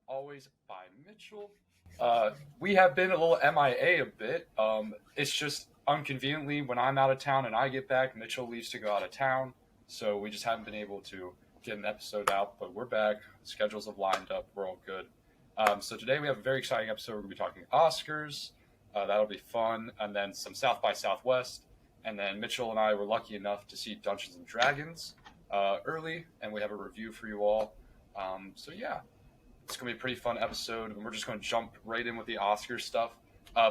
always, by Mitchell. We have been a little MIA a bit. It's just inconveniently when I'm out of town and I get back, Mitchell leaves to go out of town. So we just haven't been able to get an episode out, but we're back. Schedules have lined up. We're all good. So today we have a very exciting episode. We're going to be talking Oscars. That'll be fun. And then some South by Southwest. And then Mitchell and I were lucky enough to see Dungeons and Dragons early, and we have a review for you all. So yeah, it's going to be a pretty fun episode, and we're just going to jump right in with the Oscars stuff.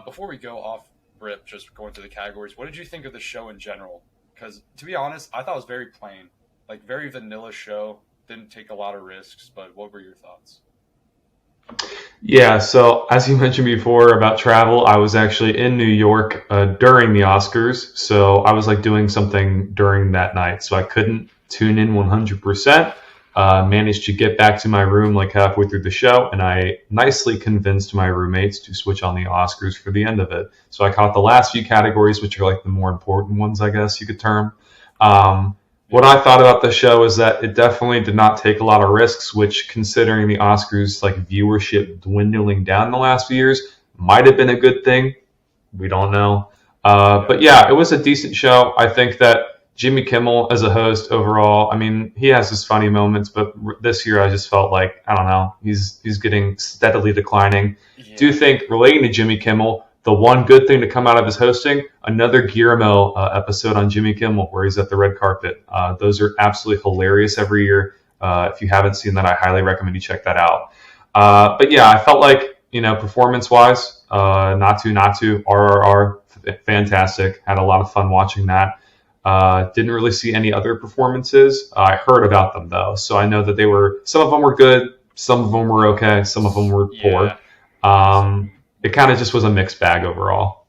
Before we go off rip, just going through the categories, what did you think of the show in general? Because to be honest, I thought it was very plain, like very vanilla show, didn't take a lot of risks, but what were your thoughts? Yeah, so as you mentioned before about travel, I was actually in New York during the Oscars, so I was like doing something during that night, so I couldn't tune in 100%. Managed to get back to my room like halfway through the show, and I nicely convinced my roommates to switch on the Oscars for the end of it. So I caught the last few categories, which are like the more important ones, I guess you could term. What I thought about the show is that it definitely did not take a lot of risks, which, considering the Oscars like viewership dwindling down the last few years, might have been a good thing. We don't know. But yeah, it was a decent show. I think that Jimmy Kimmel as a host overall, I mean, he has his funny moments, but this year I just felt like, I don't know, he's getting steadily declining. Yeah. Do think, relating to Jimmy Kimmel, the one good thing to come out of his hosting, another Guillermo episode on Jimmy Kimmel where he's at the red carpet. Those are absolutely hilarious every year. If you haven't seen that, I highly recommend you check that out. But yeah, I felt like, performance-wise, not to, RRR, fantastic. Had a lot of fun watching that. Didn't really see any other performances. I heard about them, though. So I know that some of them were good, some of them were okay, some of them were poor. It kind of just was a mixed bag overall.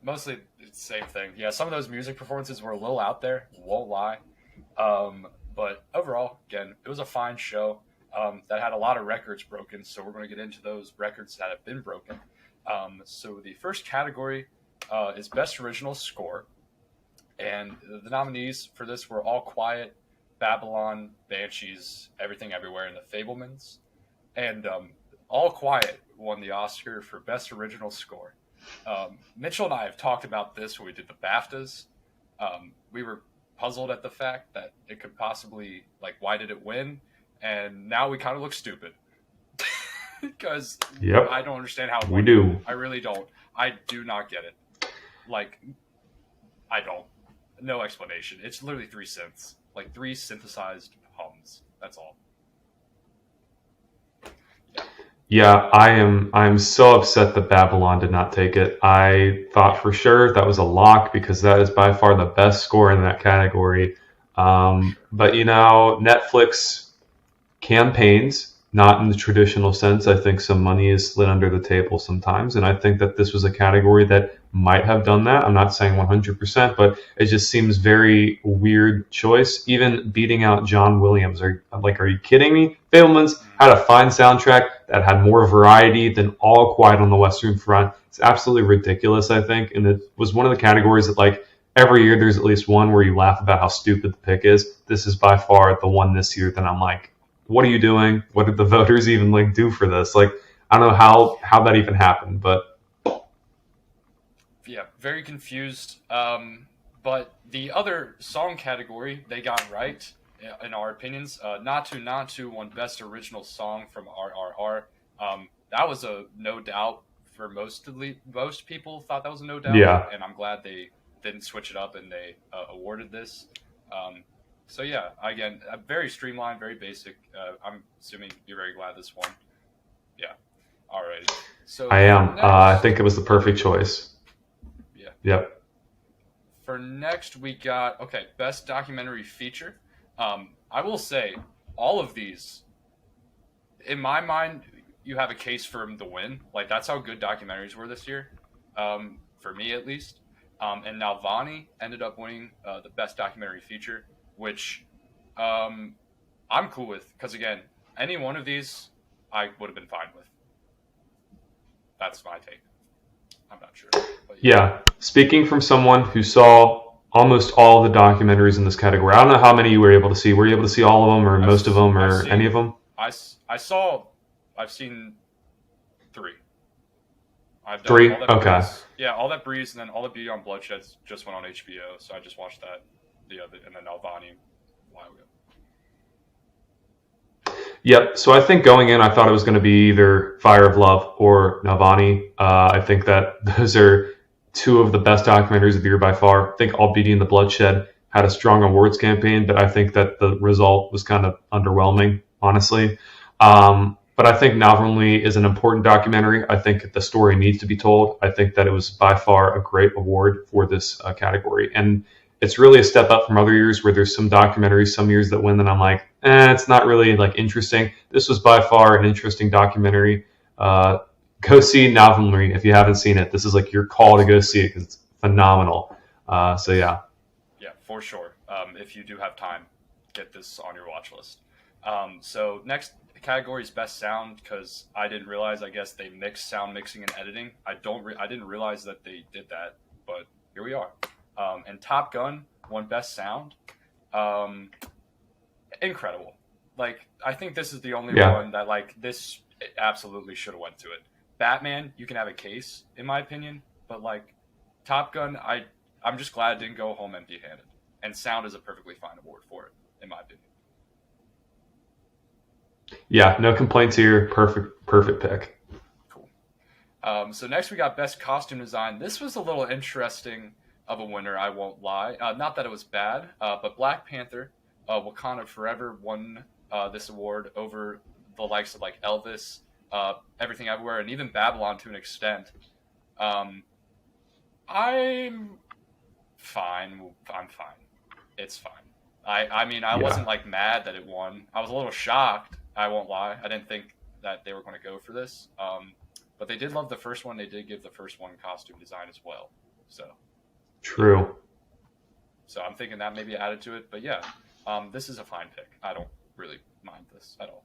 Mostly it's the same thing. Yeah, some of those music performances were a little out there, won't lie. But overall, again, it was a fine show that had a lot of records broken, so we're going to get into those records that have been broken. So the first category is Best Original Score, and the nominees for this were All Quiet, Babylon, Banshees, Everything Everywhere, and The Fabelmans. And All Quiet won the Oscar for Best Original Score. Mitchell and I have talked about this when we did the BAFTAs. We were puzzled at the fact that it could possibly, why did it win? And now we kind of look stupid. Because I don't understand how it won. We do. I really don't. I do not get it. I don't. No explanation. It's literally 3 synths. 3 synthesized hums. That's all. Yeah, I am so upset that Babylon did not take it. I thought for sure that was a lock because that is by far the best score in that category. But Netflix campaigns, not in the traditional sense. I think some money is slid under the table sometimes, and I think that this was a category that might have done that. I'm not saying 100%, but it just seems very weird choice. Even beating out John Williams. Are you kidding me? Fabelmans had a fine soundtrack that had more variety than All Quiet on the Western Front. It's absolutely ridiculous, I think, and it was one of the categories that every year there's at least one where you laugh about how stupid the pick is. This is by far the one this year that I'm like, what are you doing? What did the voters even do for this? I don't know how that even happened, but yeah, very confused. But the other song category they got right, in our opinions. Not to won Best Original Song from RRR. That was a no doubt for most people thought that was a no doubt. Yeah. And I'm glad they didn't switch it up and they awarded this. So yeah, again, very streamlined, very basic. I'm assuming you're very glad this won. Yeah. All right. So I am. I think it was the perfect choice. Yeah. Yep. For next, we got Best Documentary Feature. I will say all of these, in my mind, you have a case for them to win. That's how good documentaries were this year, for me at least. And Nalvani ended up winning the Best Documentary Feature, which I'm cool with because, again, any one of these I would have been fine with. That's my take. I'm not sure. But yeah, speaking from someone who saw almost all of the documentaries in this category, I don't know how many you were able to see. Were you able to see all of them or most of them or any of them? I've seen three. I've done Three? All That Okay. Breeze. Yeah, All That Breeze, and then All the Beauty on Bloodshed just went on HBO, so I just watched that and then Nalvani a while ago. Yep. So I think going in, I thought it was going to be either Fire of Love or Navani. I think that those are two of the best documentaries of the year by far. I think All Beauty and the Bloodshed had a strong awards campaign, but I think that the result was kind of underwhelming, honestly. But I think Navalny is an important documentary. I think the story needs to be told. I think that it was by far a great award for this category. And it's really a step up from other years where there's some documentaries some years that win that I'm like, it's not really like interesting. This was by far an interesting documentary. Go see Navalny if you haven't seen it. This is like your call to go see it because it's phenomenal. So yeah. Yeah, for sure. If you do have time, get this on your watch list. So next category is best sound because I didn't realize. I guess they mix sound mixing and editing. I didn't realize that they did that, but here we are. And Top Gun won best sound. Incredible. Like I think this is the only one that like this absolutely should have went to it. Batman, you can have a case in my opinion, but like Top Gun, I'm just glad it didn't go home empty-handed. And sound is a perfectly fine award for it, in my opinion. Yeah, no complaints here. Perfect pick. Cool. So next we got best costume design. This was a little interesting of a winner, I won't lie. Not that it was bad, but Black Panther, Wakanda Forever won this award over the likes of like Elvis, Everything Everywhere, and even Babylon to an extent. I'm fine. I'm fine. It's fine. I mean, I wasn't like mad that it won. I was a little shocked. I won't lie. I didn't think that they were going to go for this. But they did love the first one. They did give the first one costume design as well. So true. So I'm thinking that maybe added to it. But yeah, this is a fine pick. I don't really mind this at all.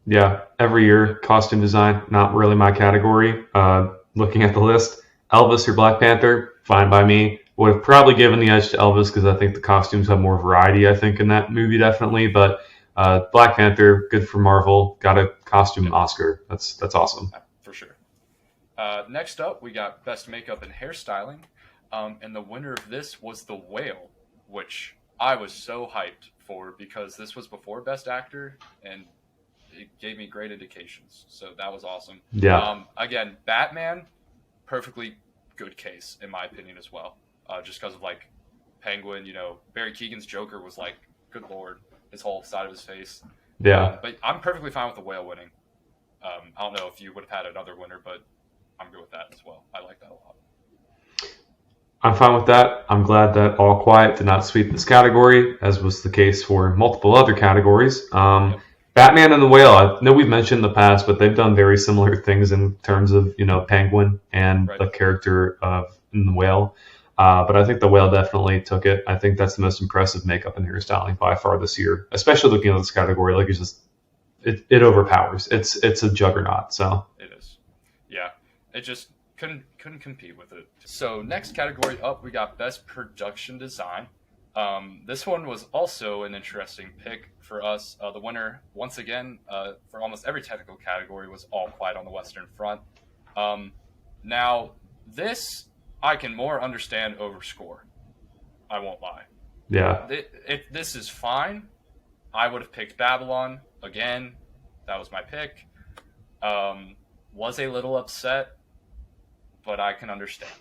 Yeah, every year costume design, not really my category. Looking at the list, Elvis or Black Panther, fine by me. Would have probably given the edge to Elvis because I think the costumes have more variety. I think in that movie definitely, but Black Panther, good for Marvel, got a costume Oscar. That's awesome. For sure. Next up, we got best makeup and hairstyling, and the winner of this was The Whale, which I was so hyped for because this was before Best Actor and it gave me great indications. So that was awesome. Yeah. Again, Batman, perfectly good case in my opinion as well. Just because of like Penguin, Barry Keoghan's Joker was like, good lord, his whole side of his face. Yeah. But I'm perfectly fine with The Whale winning. I don't know if you would have had another winner, but I'm good with that as well. I like that a lot. I'm fine with that. I'm glad that All Quiet did not sweep this category, as was the case for multiple other categories. Yep. Batman and The Whale, I know we've mentioned in the past, but they've done very similar things in terms of, Penguin and the character in The Whale. But I think The Whale definitely took it. I think that's the most impressive makeup and hairstyling by far this year, especially looking at this category. Like it overpowers. It's a juggernaut. So it is. Yeah, it just couldn't compete with it. So next category up, we got best production design. This one was also an interesting pick for us. The winner, once again, for almost every technical category, was All Quiet on the Western Front. Now, this I can more understand over score. I won't lie. Yeah. This is fine. I would have picked Babylon again. That was my pick. Was a little upset, but I can understand.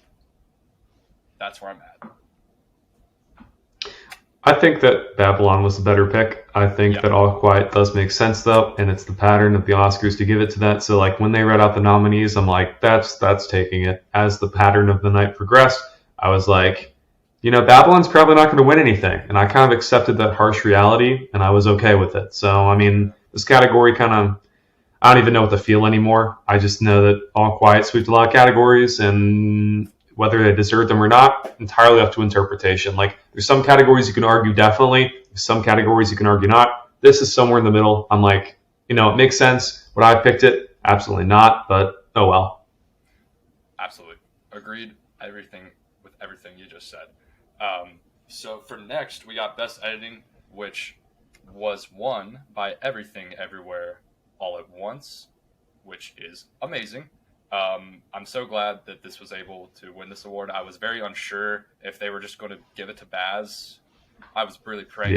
That's where I'm at. I think that Babylon was the better pick. I think that All Quiet does make sense though, and it's the pattern of the Oscars to give it to that. So like when they read out the nominees, I'm like, that's taking it. As the pattern of the night progressed, I was like, Babylon's probably not going to win anything, and I kind of accepted that harsh reality, and I was okay with it. So I mean, this category I don't even know what to feel anymore. I just know that All Quiet swept a lot of categories, and whether they deserve them or not, entirely up to interpretation. Like, there's some categories you can argue definitely, there's some categories you can argue not. This is somewhere in the middle. I'm like, it makes sense. Would I have picked it? Absolutely not, but oh well. Absolutely. Agreed with everything you just said. So for next, we got best editing, which was won by Everything Everywhere All at Once, which is amazing. I'm so glad that this was able to win this award. I was very unsure if they were just going to give it to Baz. I was really praying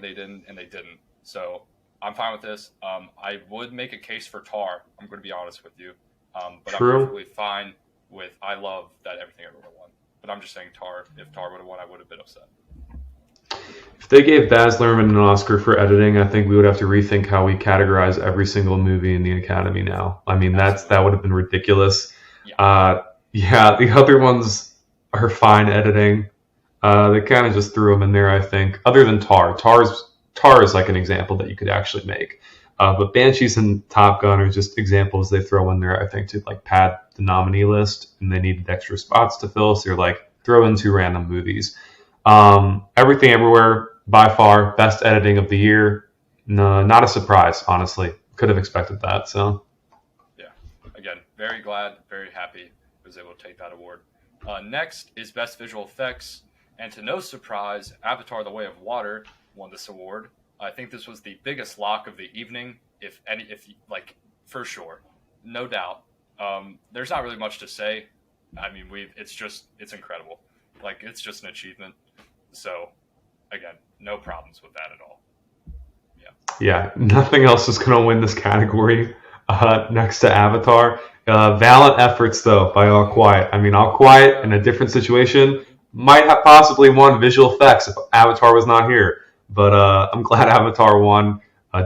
they didn't, and they didn't. So I'm fine with this. I would make a case for Tar. I'm going to be honest with you. But True. I'm perfectly fine with. I love that Everything Everywhere won. But I'm just saying Tar. If Tar would have won, I would have been upset. If they gave Baz Luhrmann an Oscar for editing, I think we would have to rethink how we categorize every single movie in the Academy now. I mean, that would have been ridiculous. Yeah, the other ones are fine editing. They kind of just threw them in there, I think. Other than Tar. Tar is like an example that you could actually make. But Banshees and Top Gun are just examples they throw in there, I think, to like pad the nominee list, and they needed extra spots to fill, so they're like, throw in 2 random movies. Everything Everywhere, by far, best editing of the year. No, not a surprise, honestly. Could have expected that. So, yeah, again, very glad, very happy I was able to take that award. Next is Best Visual Effects, and to no surprise, Avatar: The Way of Water won this award. I think this was the biggest lock of the evening, if for sure, no doubt. There's not really much to say. I mean, it's incredible. Like, it's just an achievement. So, again, no problems with that at all. Yeah, nothing else is going to win this category next to Avatar. Valiant efforts, though, by All Quiet. I mean, All Quiet, in a different situation, might have possibly won visual effects if Avatar was not here. But I'm glad Avatar won.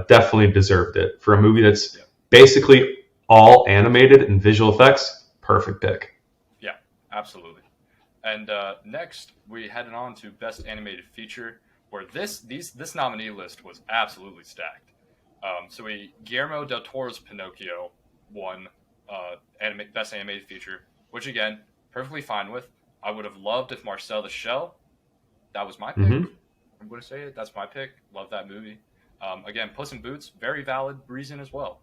Definitely deserved it. For a movie that's basically all animated and visual effects, perfect pick. Yeah, absolutely. And next, we headed on to Best Animated Feature, where this nominee list was absolutely stacked. Guillermo del Toro's Pinocchio won Best Animated Feature, which, again, perfectly fine with. I would have loved if Marcel the Shell, that was my pick. Mm-hmm. I'm going to say it. That's my pick. Love that movie. Again, Puss in Boots, very valid reason as well.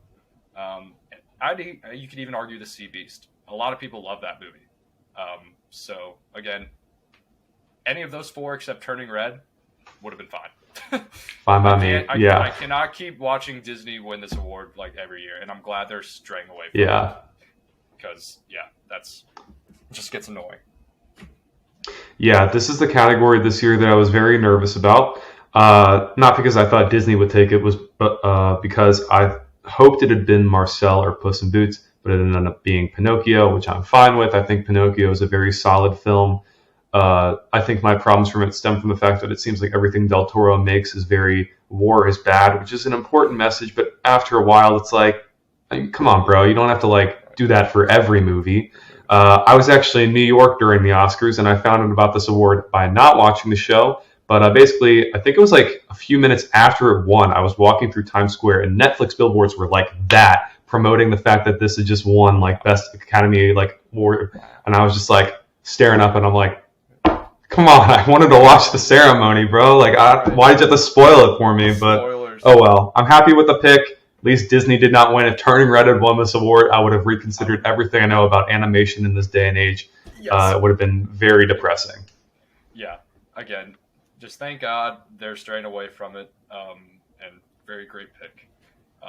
You could even argue The Sea Beast. A lot of people love that movie. So, again, any of those 4 except Turning Red would have been fine. Fine by me. I cannot keep watching Disney win this award like every year, and I'm glad they're straying away from it. Because, that's just gets annoying. Yeah, this is the category this year that I was very nervous about. Not because I thought Disney would take it, but because I hoped it had been Marcel or Puss in Boots, but it ended up being Pinocchio, which I'm fine with. I think Pinocchio is a very solid film. I think my problems from it stem from the fact that it seems like everything Del Toro makes is very war is bad, which is an important message, but after a while it's like, come on, bro, you don't have to like do that for every movie. I was actually in New York during the Oscars, and I found out about this award by not watching the show. But basically, I think it was like a few minutes after it won, I was walking through Times Square, and Netflix billboards were like that, promoting the fact that this had just won like Best Academy like award. And I was just like staring up, and I'm like, come on, I wanted to watch the ceremony, bro. Like, why did you have to spoil it for me? But spoilers. Oh well, I'm happy with the pick. At least Disney did not win. If Turning Red had won this award, I would have reconsidered everything I know about animation in this day and age. Yes. It would have been very depressing. Yeah. Again, just thank God they're straying away from it. And very great pick.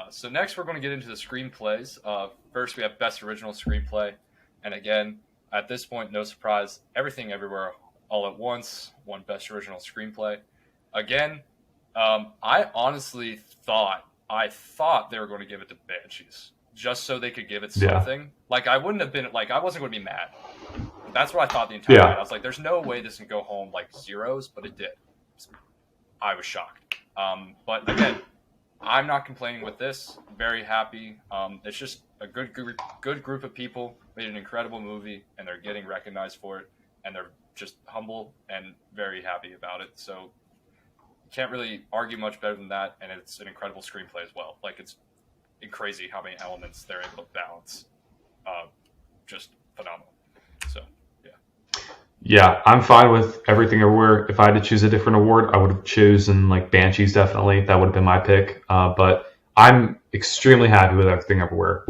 So next we're going to get into the screenplays. First we have Best Original Screenplay. And again, at this point, no surprise, Everything Everywhere All at Once won Best Original Screenplay. Again, I honestly thought they were going to give it to Banshees just so they could give it something. Yeah. Like, I wouldn't have been, like, I wasn't going to be mad. That's what I thought the entire night. I was like, there's no way this can go home like zeros, but it did. I was shocked. But again, I'm not complaining with this. Very happy. It's just a good group of people made an incredible movie, and they're getting recognized for it, and they're just humble and very happy about it. So can't really argue much better than that, and it's an incredible screenplay as well. Like, it's crazy how many elements they're able to balance. Just phenomenal. So, yeah, I'm fine with Everything Everywhere. If I had to choose a different award, I would have chosen like Banshees. Definitely, that would have been my pick. But I'm extremely happy with Everything Everywhere.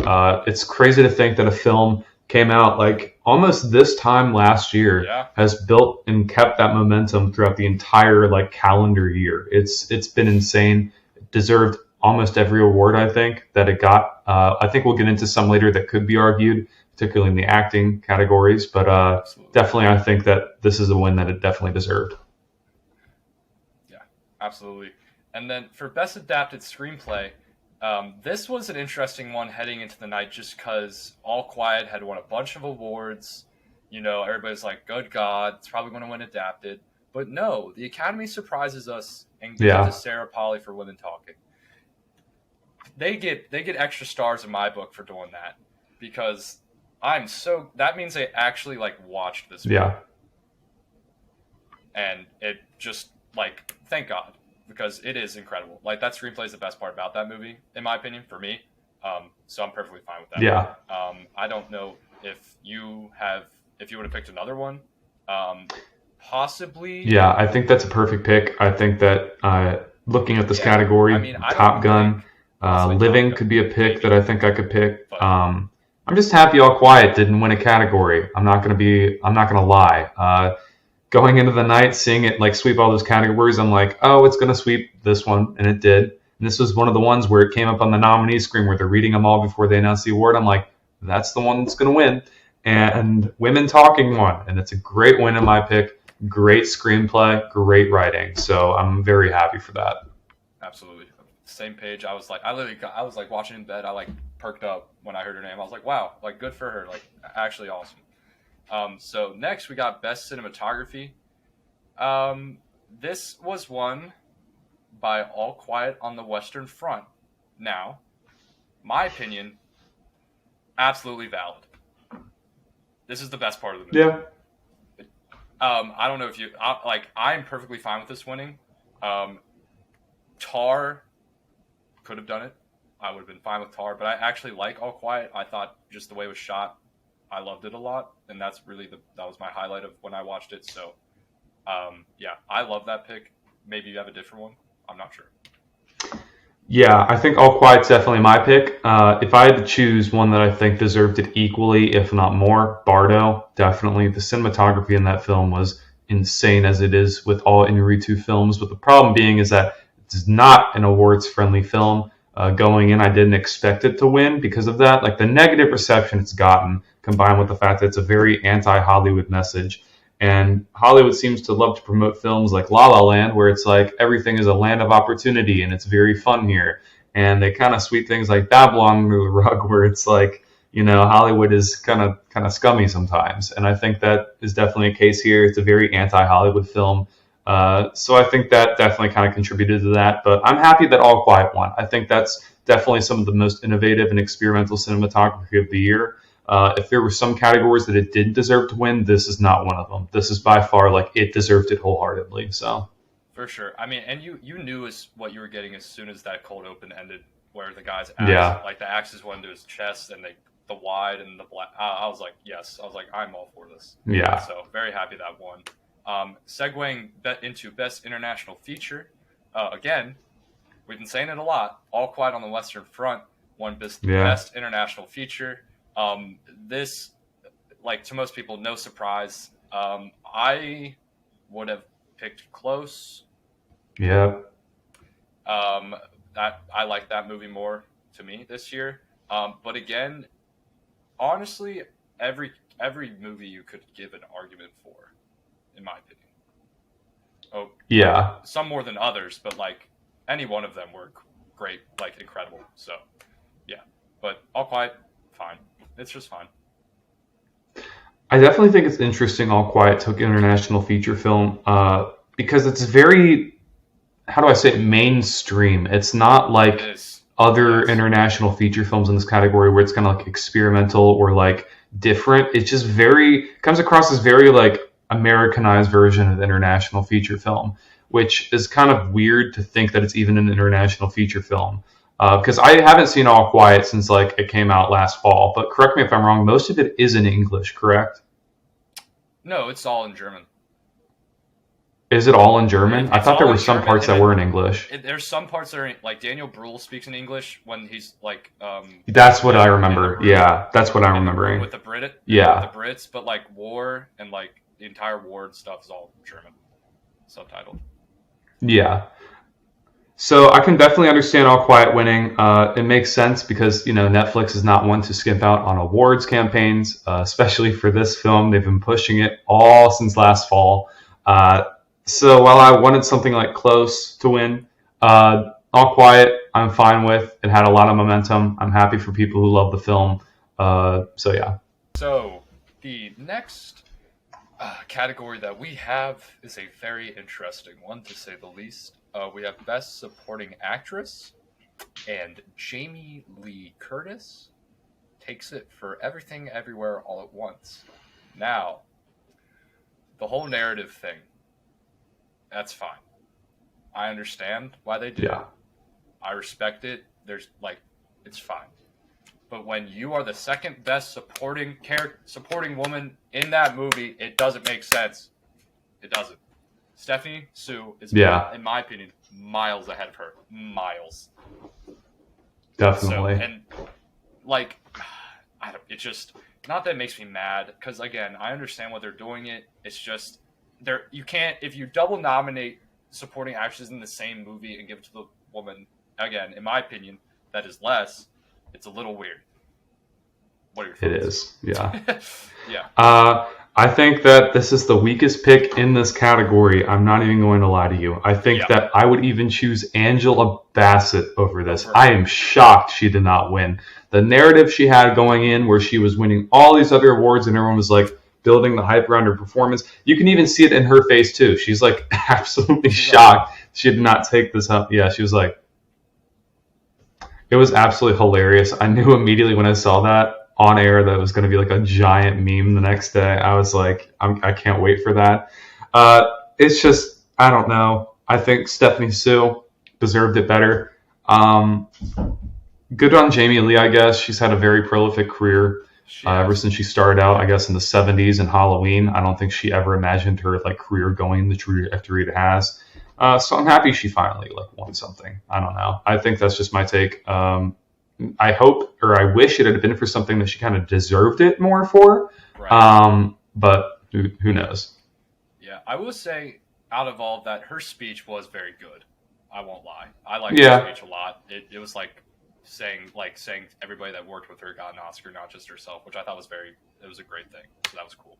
It's crazy to think that a film came out like almost this time last year, Yeah, has built and kept that momentum throughout the entire like calendar year. It's been insane. It deserved almost every award I think that it got. I think we'll get into some later that could be argued, particularly in the acting categories. But absolutely. definitely, I think that this is a win that it definitely deserved. Yeah, absolutely. And then for best adapted screenplay, this was an interesting one heading into the night just because All Quiet had won a bunch of awards. You know, everybody's like, good God, it's probably going to win adapted. But no, the Academy surprises us and gives it to Yeah, Sarah Polley for Women Talking. They get extra stars in my book for doing that because that means they actually like watched this movie. yeah. And it just like thank God because it is incredible. Like that screenplay is the best part about that movie, in my opinion, for me. So I'm perfectly fine with that. Yeah, I don't know if you would have picked another one, possibly. yeah. I think that's a perfect pick. I think that looking at this Yeah, I category, mean I don't Top Gun, think possibly Top Living Gun, could be a pick that maybe, I think I could pick. but I'm just happy All Quiet didn't win a category. I'm not gonna lie. Going into the night, seeing it like sweep all those categories, I'm like, oh, it's gonna sweep this one, and it did. And this was one of the ones where it came up on the nominee screen where they're reading them all before they announce the award. I'm like, that's the one that's gonna win. And Women Talking won, and it's a great win in my pick. Great screenplay, great writing. So I'm very happy for that. absolutely same page. I was like watching in bed. I like perked up when I heard her name. I was like, wow, like good for her. Like actually awesome. So next we got best cinematography. This was won by All Quiet on the Western Front. Now, my opinion, absolutely valid. This is the best part of the movie. Yeah, I don't know if I'm perfectly fine with this winning. Tar could have done it. I would have been fine with Tar, but I actually like All Quiet. I thought just the way it was shot, I loved it a lot, and that's really that was my highlight of when I watched it. So, yeah, I love that pick. Maybe you have a different one. I'm not sure. yeah. I think All Quiet's definitely my pick. If I had to choose one that I think deserved it equally, if not more, Bardo. Definitely, the cinematography in that film was insane as it is with all Inarritu films. But the problem being is that it's not an awards-friendly film. Going in, I didn't expect it to win because of that. Like the negative reception it's gotten, combined with the fact that it's a very anti-Hollywood message. And Hollywood seems to love to promote films like La La Land, where it's like everything is a land of opportunity and it's very fun here. And they kind of sweep things like Babylon under the rug, where it's like, Hollywood is kind of scummy sometimes. And I think that is definitely a case here. It's a very anti-Hollywood film. So I think that definitely kind of contributed to that. But I'm happy that All Quiet won. I think that's definitely some of the most innovative and experimental cinematography of the year. If there were some categories that it didn't deserve to win, this is not one of them. This is by far like it deserved it wholeheartedly. So For sure. I mean, and you knew what you were getting as soon as that cold open ended, where the guy's yeah, the axes went into his chest and the wide and the black. I was like, yes. I was like, I'm all for this. yeah, So very happy that won. Segueing into best international feature. Again, we've been saying it a lot. All Quiet on the Western Front won yeah. best international feature. This, like to most people, no surprise. I would have picked Close. Yeah, That I like that movie more to me this year. But again, honestly, every movie you could give an argument for, in my opinion. Oh, yeah. some more than others, but like any one of them were great, like incredible. So yeah, but All Quiet, fine. It's just fine. I definitely think it's interesting All Quiet took international feature film because it's very, how do I say it, mainstream. It's not It like is. other Yes, international feature films in this category where it's kind of like experimental or like different. It's just very, comes across as very like Americanized version of international feature film, which is kind of weird to think that it's even an international feature film. Because I haven't seen All Quiet since like it came out last fall, but correct me if I'm wrong. Most of it is in English, correct? no, it's all in German. Is it all in German? I It's thought there all were in some German, parts and that then were in English. there's some parts that are like Daniel Bruhl speaks in English when he's like That's what I in the remember. room Yeah, that's what I'm remembering. with the Yeah, Brits, but like war and like the entire war and stuff is all German subtitled. yeah. So I can definitely understand All Quiet winning. It makes sense because Netflix is not one to skimp out on awards campaigns, especially for this film. They've been pushing it all since last fall. Uh, so while I wanted something like Close to win, All Quiet I'm fine with. It had a lot of momentum. I'm happy for people who love the film. So yeah, So the next category that we have is a very interesting one, to say the least. We have Best Supporting Actress, and Jamie Lee Curtis takes it for Everything Everywhere All at Once. Now, the whole narrative thing, that's fine. I understand why they did it. yeah, I respect it. It's fine. But when you are the second best supporting woman in that movie, it doesn't make sense. It doesn't. Stephanie Sue is, yeah, in my opinion, miles ahead of her. Miles. So, definitely. and like, it just, not that it makes me mad, because again, I understand what they're doing. It's just you can't, if you double nominate supporting actresses in the same movie and give it to the woman, again, in my opinion, that is less. It's a little weird. What are your It thoughts? is. Yeah. Yeah. I think that this is the weakest pick in this category. I'm not even going to lie to you. I think Yeah. that I would even choose Angela Bassett over this. Over I her. am shocked she did not win. The narrative she had going in, where she was winning all these other awards and everyone was like building the hype around her performance. You can even see it in her face too. She's like absolutely shocked she did not take this up. Yeah, she was like, it was absolutely hilarious. I knew immediately when I saw that on air that it was going to be like a giant meme the next day. I was like, I can't wait for that. It's just, I don't know. I think Stephanie Sue deserved it better. Good on Jamie Lee, I guess. She's had a very prolific career ever since she started out, I guess, in the 70s in Halloween. I don't think she ever imagined her like career going the trajectory it has. So I'm happy she finally won something. I don't know. I think that's just my take. I hope, or I wish it had been for something that she kind of deserved it more for. Right. But who knows? Yeah, I will say, out of all of that, her speech was very good. I won't lie. I liked her speech a lot. It was like saying everybody that worked with her got an Oscar, not just herself, which I thought it was a great thing. So that was cool.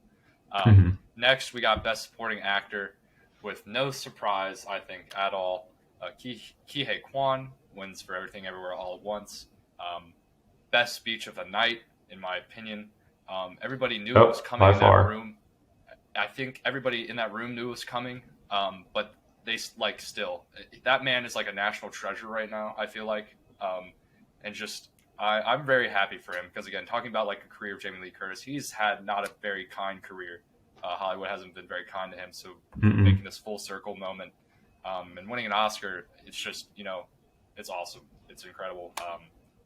Next, we got Best Supporting Actor, with no surprise, I think, at all. Ki-hye Kwan wins for Everything Everywhere All at Once. Best Speech of the Night, in my opinion. Everybody knew it was coming in that room. I think everybody in that room knew it was coming, but they still. That man is like a national treasure right now, I feel like. And just, I'm very happy for him, because again, talking about like a career of Jamie Lee Curtis, he's had not a very kind career. Hollywood hasn't been very kind to him, so making this full circle moment and winning an Oscar, it's just, it's awesome. It's incredible.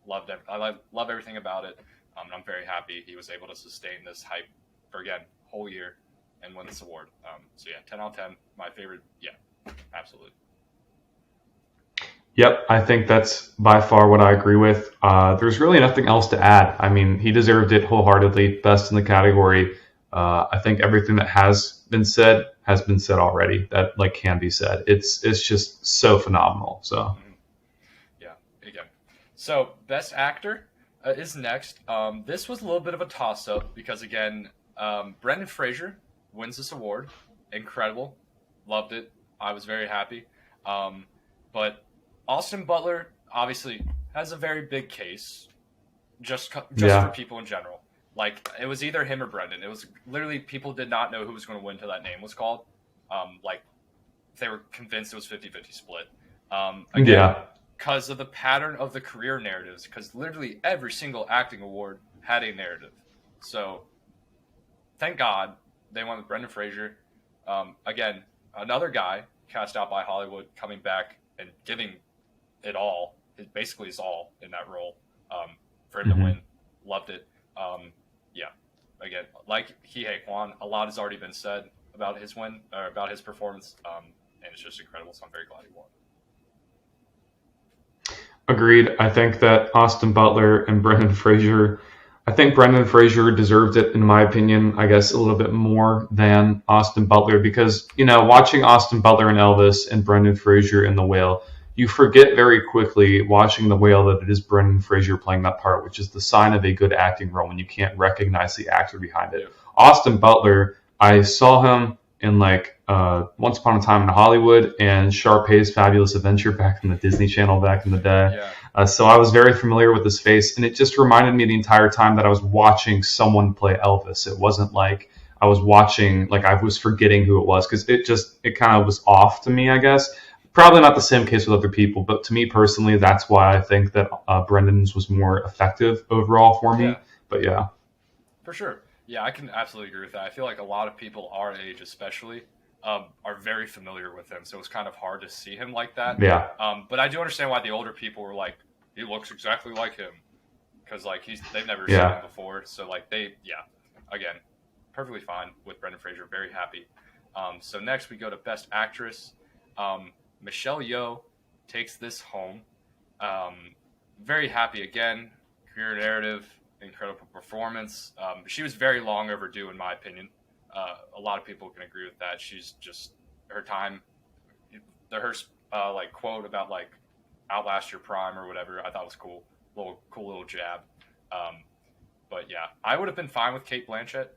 I love everything about it. And I'm very happy he was able to sustain this hype for, again, whole year and win this award. So yeah, 10 out of 10, my favorite. Yeah, absolutely. Yep, I think that's by far what I agree with. There's really nothing else to add. I mean, he deserved it wholeheartedly, best in the category. I think everything that has been said already. That can be said. It's just so phenomenal. So yeah, again. So Best Actor is next. This was a little bit of a toss-up because again, Brendan Fraser wins this award. Incredible, loved it. I was very happy. But Austin Butler obviously has a very big case, just for people in general. Like, it was either him or Brendan. It was literally, people did not know who was going to win until that name was called. They were convinced it was 50-50 split. Again, because of the pattern of the career narratives, because literally every single acting award had a narrative. So, thank God they went with Brendan Fraser. Again, another guy cast out by Hollywood coming back and giving it all, basically his all in that role, for him to win. Loved it. Yeah, again, like Ki-hye Kwan, a lot has already been said. about his win or about his performance, and it's just incredible. So I'm very glad he won. Agreed. I think that Austin Butler and Brendan Fraser. I think Brendan Fraser deserved it, in my opinion, I guess a little bit more than Austin Butler because, watching Austin Butler and Elvis and Brendan Fraser in The Whale, you forget very quickly watching The Whale that it is Brendan Fraser playing that part, which is the sign of a good acting role when you can't recognize the actor behind it. Austin Butler, I saw him in Once Upon a Time in Hollywood and Sharpay's Fabulous Adventure back in the Disney Channel back in the day. Yeah. So I was very familiar with his face, and it just reminded me the entire time that I was watching someone play Elvis. It wasn't like I was watching, I was forgetting who it was, because it kind of was off to me, I guess. Probably not the same case with other people, but to me personally, that's why I think that Brendan's was more effective overall for me. Yeah. But yeah. For sure. Yeah, I can absolutely agree with that. I feel like a lot of people our age especially are very familiar with him, so it's kind of hard to see him like that. Yeah. But I do understand why the older people were like, he looks exactly like him, because they've never seen him before. So again, perfectly fine with Brendan Fraser. Very happy. So next we go to Best Actress. Michelle Yeoh takes this home. Very happy again. Career narrative, incredible performance. She was very long overdue in my opinion. A lot of people can agree with that. She's just her time. Her quote about outlast your prime or whatever, I thought was cool. Cool little jab. But yeah, I would have been fine with Cate Blanchett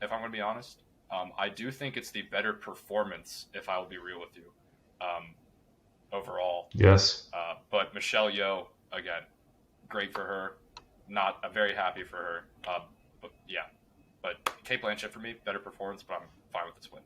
if I'm going to be honest. I do think it's the better performance, if I will be real with you, overall. Yes. But Michelle Yeoh, again, great for her. I'm very happy for her. But yeah. But Cate Blanchett for me, better performance, but I'm fine with this win.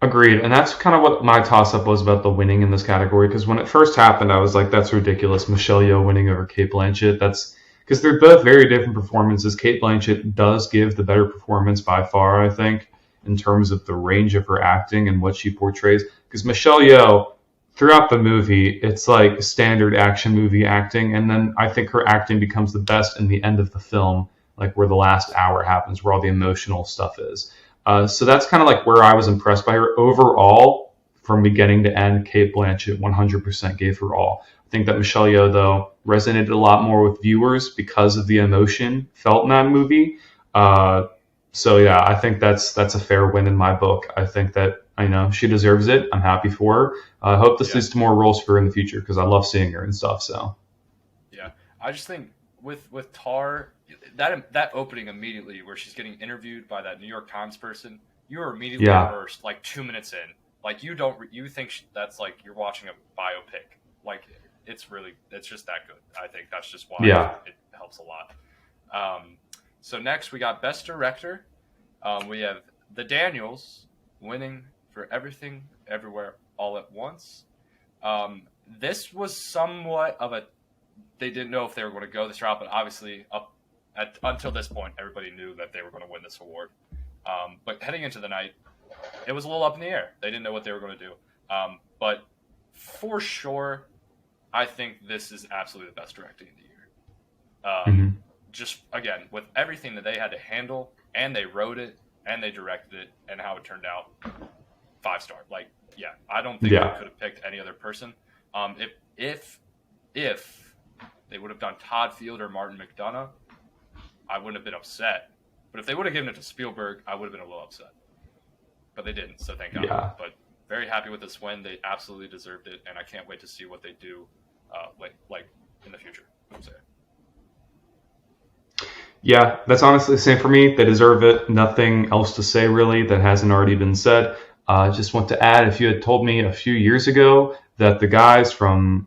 Agreed. And that's kind of what my toss-up was about the winning in this category, because when it first happened, I was like, that's ridiculous. Michelle Yeoh winning over Cate Blanchett. That's because they're both very different performances. Cate Blanchett does give the better performance by far, I think, in terms of the range of her acting and what she portrays. Because Michelle Yeoh, throughout the movie, it's like standard action movie acting, and then I think her acting becomes the best in the end of the film, where the last hour happens, where all the emotional stuff is. So that's kind of where I was impressed by her. Overall, from beginning to end, Cate Blanchett 100% gave her all. I think that Michelle Yeoh, though, resonated a lot more with viewers because of the emotion felt in that movie. So yeah, I think that's a fair win in my book. I think that she deserves it. I'm happy for her. I hope this leads to more roles for her in the future because I love seeing her and stuff. So yeah, I just think with Tar, that opening immediately where she's getting interviewed by that New York Times person, you are immediately immersed 2 minutes in. You think that's you're watching a biopic. It's just that good. I think that's just why it helps a lot. So next we got Best Director. We have The Daniels winning for Everything, Everywhere, All at Once. This was somewhat of they didn't know if they were going to go this route, but obviously until this point, everybody knew that they were going to win this award. But heading into the night, it was a little up in the air. They didn't know what they were going to do. But for sure, I think this is absolutely the best directing of the year. Just, again, with everything that they had to handle, and they wrote it, and they directed it, and how it turned out, 5-star. I don't think they could have picked any other person. If they would have done Todd Field or Martin McDonagh, I wouldn't have been upset. But if they would have given it to Spielberg, I would have been a little upset. But they didn't, so thank God. Yeah. But very happy with this win. They absolutely deserved it, and I can't wait to see what they do in the future. Yeah, that's honestly the same for me. They deserve it. Nothing else to say, really, that hasn't already been said. Just want to add, if you had told me a few years ago that the guys from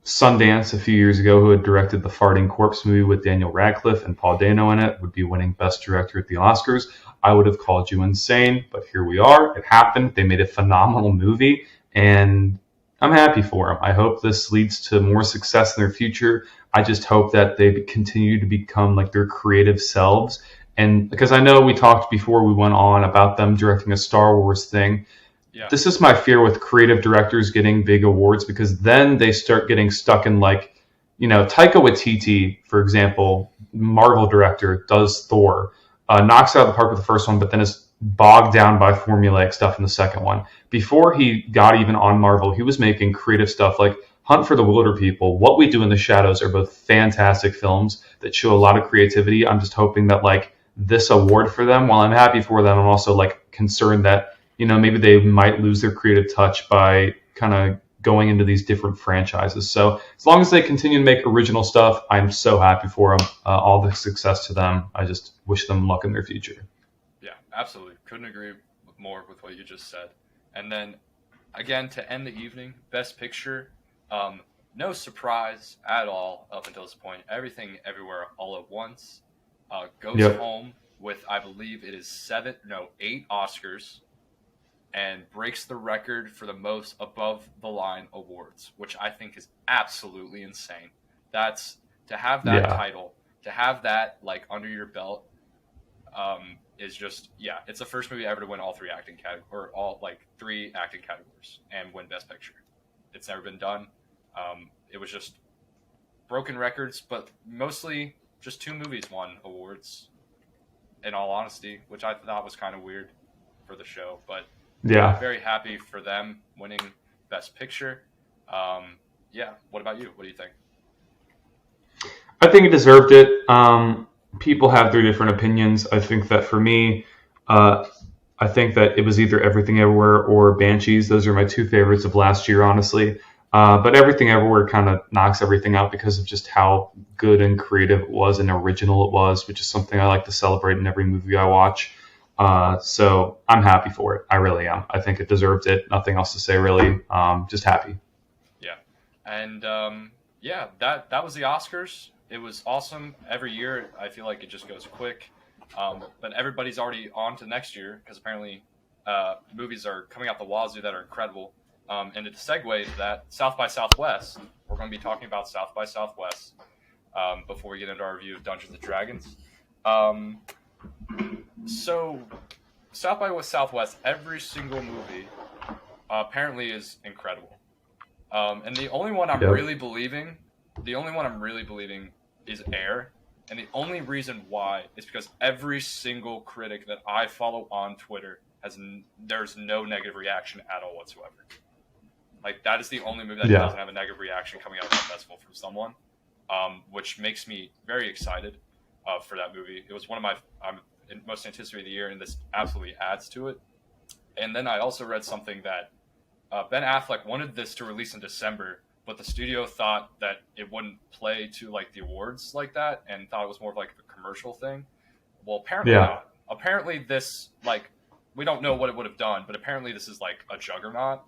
Sundance a few years ago who had directed the Farting Corpse movie with Daniel Radcliffe and Paul Dano in it would be winning Best Director at the Oscars, I would have called you insane. But here we are. It happened. They made a phenomenal movie, and I'm happy for them. I hope this leads to more success in their future. I just hope that they continue to become their creative selves. And because I know we talked before we went on about them directing a Star Wars thing. Yeah. This is my fear with creative directors getting big awards, because then they start getting stuck in Taika Waititi, for example, Marvel director, does Thor. knocks it out of the park with the first one, but then is bogged down by formulaic stuff in the second one. Before he got even on Marvel, he was making creative stuff like Hunt for the Wilder People, What We Do in the Shadows are both fantastic films that show a lot of creativity. I'm just hoping that like this award for them, while I'm happy for them, I'm also like concerned that, you know, maybe they might lose their creative touch by kind of going into these different franchises. So as long as they continue to make original stuff, I'm so happy for them. All the success to them. I just wish them luck in their future. Yeah, absolutely. Couldn't agree more with what you just said. And then, again, to end the evening, Best Picture, no surprise at all up until this point. Everything, Everywhere, All at Once goes home with, I believe it is 8 Oscars, and breaks the record for the most above-the-line awards, which I think is absolutely insane. That's to have that title, to have that like under your belt, is just it's the first movie ever to win all 3 acting categories, or all like 3 acting categories and win Best Picture. It's never been done. It was just broken records, but mostly just 2 movies won awards. In all honesty, which I thought was kind of weird for the show, but I'm very happy for them winning Best Picture. What about you? What do you think? I think it deserved it. People have their different opinions. I think that for me, I think that it was either Everything Everywhere or Banshees. Those are my 2 favorites of last year, honestly. But Everything Everywhere kind of knocks everything out because of just how good and creative it was and original it was, which is something I like to celebrate in every movie I watch. So I'm happy for it. I really am. I think it deserved it. Nothing else to say, really. Just happy. Yeah. And that was the Oscars. It was awesome. Every year, I feel like it just goes quick. But everybody's already on to next year because apparently movies are coming out the wazoo that are incredible. And to segue to that, South by Southwest, we're going to be talking about South by Southwest before we get into our review of Dungeons and Dragons. So, South by Southwest, every single movie apparently is incredible. And the only one I'm really believing is Air. And the only reason why is because every single critic that I follow on Twitter there's no negative reaction at all whatsoever. Like, that is the only movie that doesn't have a negative reaction coming out of that festival from someone, which makes me very excited for that movie. It was one of my most anticipated of the year, and this absolutely adds to it. And then I also read something that Ben Affleck wanted this to release in December, but the studio thought that it wouldn't play to like the awards like that, and thought it was more of like a commercial thing. Well, apparently not. Apparently this, like, we don't know what it would have done, but apparently this is like a juggernaut,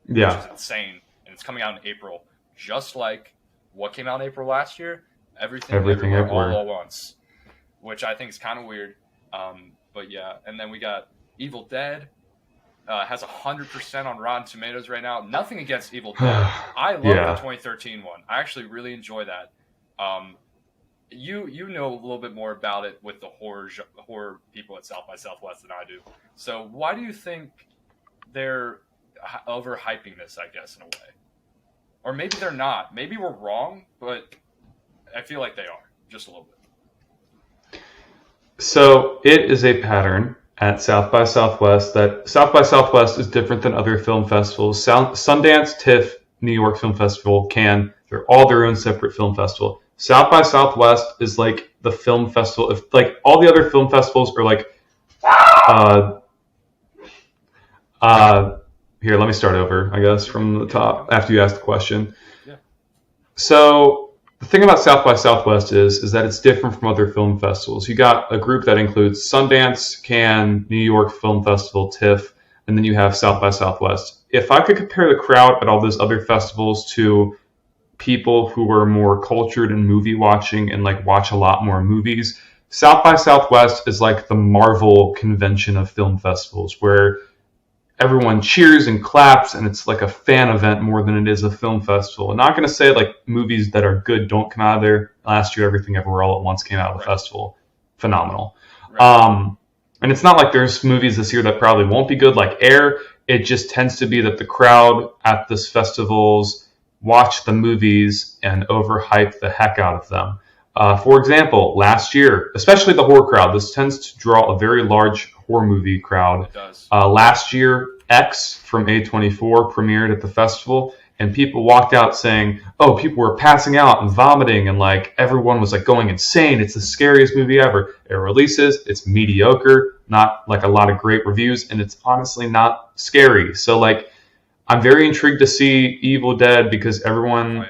which is insane, and it's coming out in April, just like what came out in April last year, Everything Everywhere All at Once, which I think is kind of weird. But yeah, and then we got Evil Dead. Has 100% on Rotten Tomatoes right now. Nothing against Evil Dead. I love the 2013 one. I actually really enjoy that. You know a little bit more about it with the horror people at South by Southwest than I do. So why do you think they're overhyping this, I guess, in a way? Or maybe they're not. Maybe we're wrong, but I feel like they are, just a little bit. So it is a pattern at South by Southwest that South by Southwest is different than other film festivals. Sundance, TIFF, New York Film Festival, Cannes, they're all their own separate film festival. South by Southwest is like the film festival. If like all the other film festivals are like, here, let me start over, I guess, from the top after you asked the question. Yeah. So the thing about South by Southwest is that it's different from other film festivals. You got a group that includes Sundance, Cannes, New York Film Festival, TIFF, and then you have South by Southwest. If I could compare the crowd at all those other festivals to people who are more cultured in movie watching and like watch a lot more movies, South by Southwest is like the Marvel convention of film festivals where everyone cheers and claps, and it's like a fan event more than it is a film festival. I'm not going to say like movies that are good don't come out of there. Last year, Everything Everywhere All at Once came out of the festival. Phenomenal. Right. And it's not like there's movies this year that probably won't be good, like Air. It just tends to be that the crowd at this festivals watch the movies and overhype the heck out of them. For example, last year, especially the horror crowd, this tends to draw a very large horror movie crowd. It does. Last year, X from A24 premiered at the festival, and people walked out saying, "Oh, people were passing out and vomiting, and like everyone was like going insane. It's the scariest movie ever." It releases, it's mediocre, not like a lot of great reviews, and it's honestly not scary. So like, I'm very intrigued to see Evil Dead because everyone,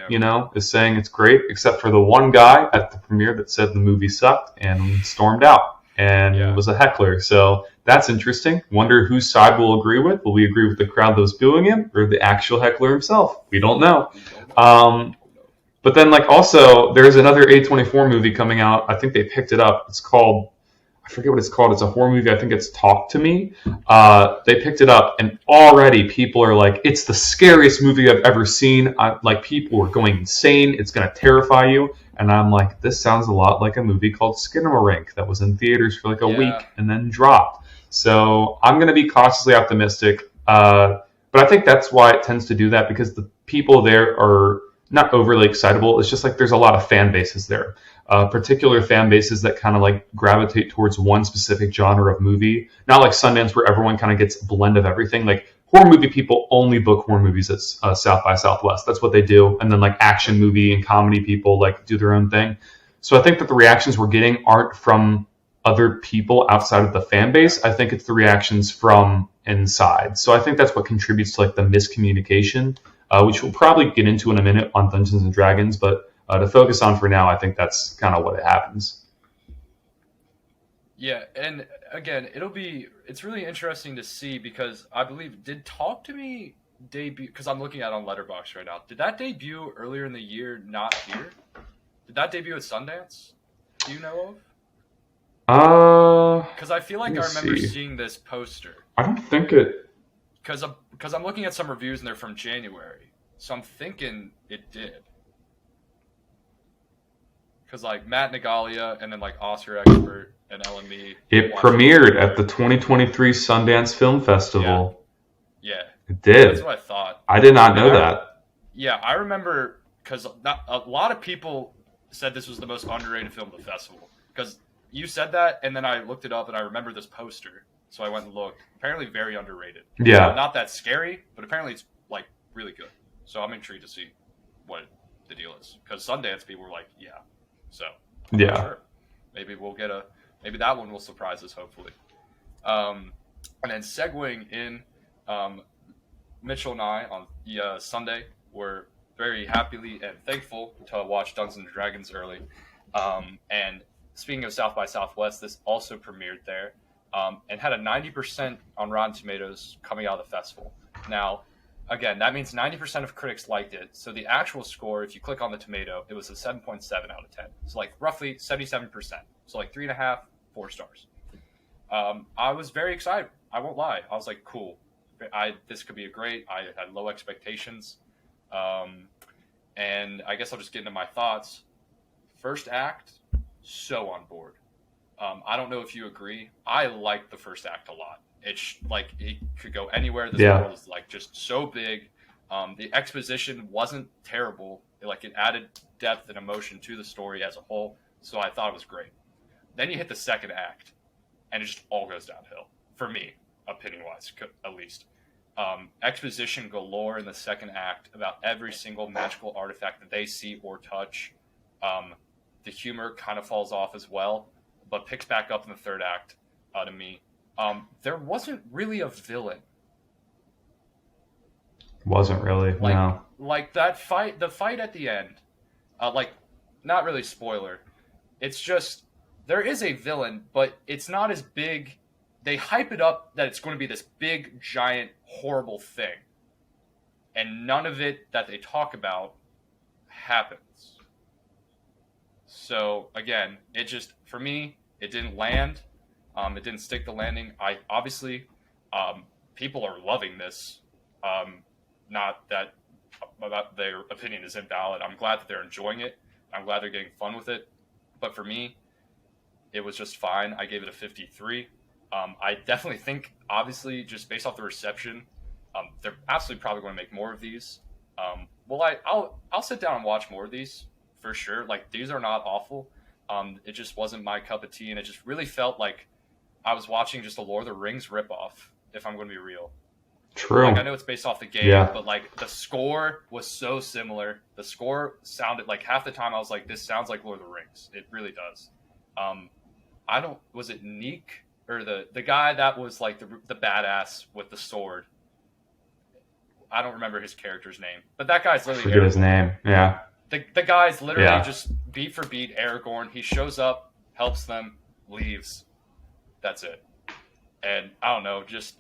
is saying it's great, except for the one guy at the premiere that said the movie sucked and stormed out and was a heckler. So that's interesting. Wonder whose side we'll agree with. Will we agree with the crowd that was booing him or the actual heckler himself? We don't know. But then, like, also, there's another A24 movie coming out. I think they picked it up. It's called, I forget what it's called. It's a horror movie. I think it's Talk to Me. They picked it up, and already people are like, it's the scariest movie I've ever seen. People are going insane. It's going to terrify you. And I'm like, this sounds a lot like a movie called Skinamarink that was in theaters for like a week and then dropped. So I'm going to be cautiously optimistic. But I think that's why it tends to do that, because the people there are not overly excitable. It's just like there's a lot of fan bases there. Particular fan bases that kind of like gravitate towards one specific genre of movie. Not like Sundance where everyone kind of gets a blend of everything. Like horror movie people only book horror movies at South by Southwest. That's what they do. And then like action movie and comedy people like do their own thing. So I think that the reactions we're getting aren't from other people outside of the fan base. I think it's the reactions from inside. So I think that's what contributes to like the miscommunication, which we'll probably get into in a minute on Dungeons and Dragons, but to focus on for now, I think that's kind of what it happens. Yeah, and again, it's really interesting to see, because I believe, did Talk to Me debut, because I'm looking at it on Letterboxd right now, did that debut earlier in the year, not here? Did that debut at Sundance? Do you know of? Because I feel like I remember seeing this poster. I don't think it... Because I'm looking at some reviews and they're from January, so I'm thinking it did. Because like Matt Nagalia and then like Oscar Expert and LME. It premiered at the 2023 Sundance Film Festival. Yeah. It did. That's what I thought. I did not know that. Yeah, I remember, because a lot of people said this was the most underrated film of the festival. Because you said that, and then I looked it up, and I remember this poster. So I went and looked. Apparently very underrated. Yeah. So not that scary, but apparently it's like really good. So I'm intrigued to see what the deal is. Because Sundance people were like, yeah. So yeah, sure. Maybe we'll get maybe that one will surprise us, hopefully. And then segueing in, Mitchell and I on Sunday were very happily and thankful to watch Dungeons and Dragons early. And speaking of South by Southwest, this also premiered there, and had a 90% on Rotten Tomatoes coming out of the festival. Now, again, that means 90% of critics liked it. So the actual score, if you click on the tomato, it was a 7.7 out of 10. So like roughly 77%. So like 3.5, 4 stars. I was very excited. I won't lie. I was like, cool. This could be great. I had low expectations. And I guess I'll just get into my thoughts. First act, so on board. I don't know if you agree. I like the first act a lot. It's like it could go anywhere. This world is like just so big. The exposition wasn't terrible. It added depth and emotion to the story as a whole. So I thought it was great. Then you hit the second act, and it just all goes downhill for me, opinion-wise, at least. Exposition galore in the second act about every single magical artifact that they see or touch. The humor kind of falls off as well, but picks back up in the third act to me. There wasn't really a villain. Wasn't really, no. Like the fight at the end, not really spoiler. It's just, there is a villain, but it's not as big. They hype it up that it's going to be this big, giant, horrible thing. And none of it that they talk about happens. So, again, it just, for me, it didn't land. It didn't stick the landing. People are loving this. Not that about their opinion is invalid. I'm glad that they're enjoying it. I'm glad they're getting fun with it. But for me, it was just fine. I gave it a 53. I definitely think, obviously, just based off the reception, they're absolutely probably going to make more of these. I'll sit down and watch more of these for sure. Like, these are not awful. It just wasn't my cup of tea, and it just really felt like I was watching just a Lord of the Rings ripoff, if I'm going to be real. True. Like, I know it's based off the game, but like the score was so similar. The score sounded like half the time I was like, this sounds like Lord of the Rings. It really does. Was it Neek or the guy that was like the badass with the sword? I don't remember his character's name, but that guy's literally forget his name. Yeah. The guy's literally just beat for beat Aragorn. He shows up, helps them, leaves. That's it. And I don't know, just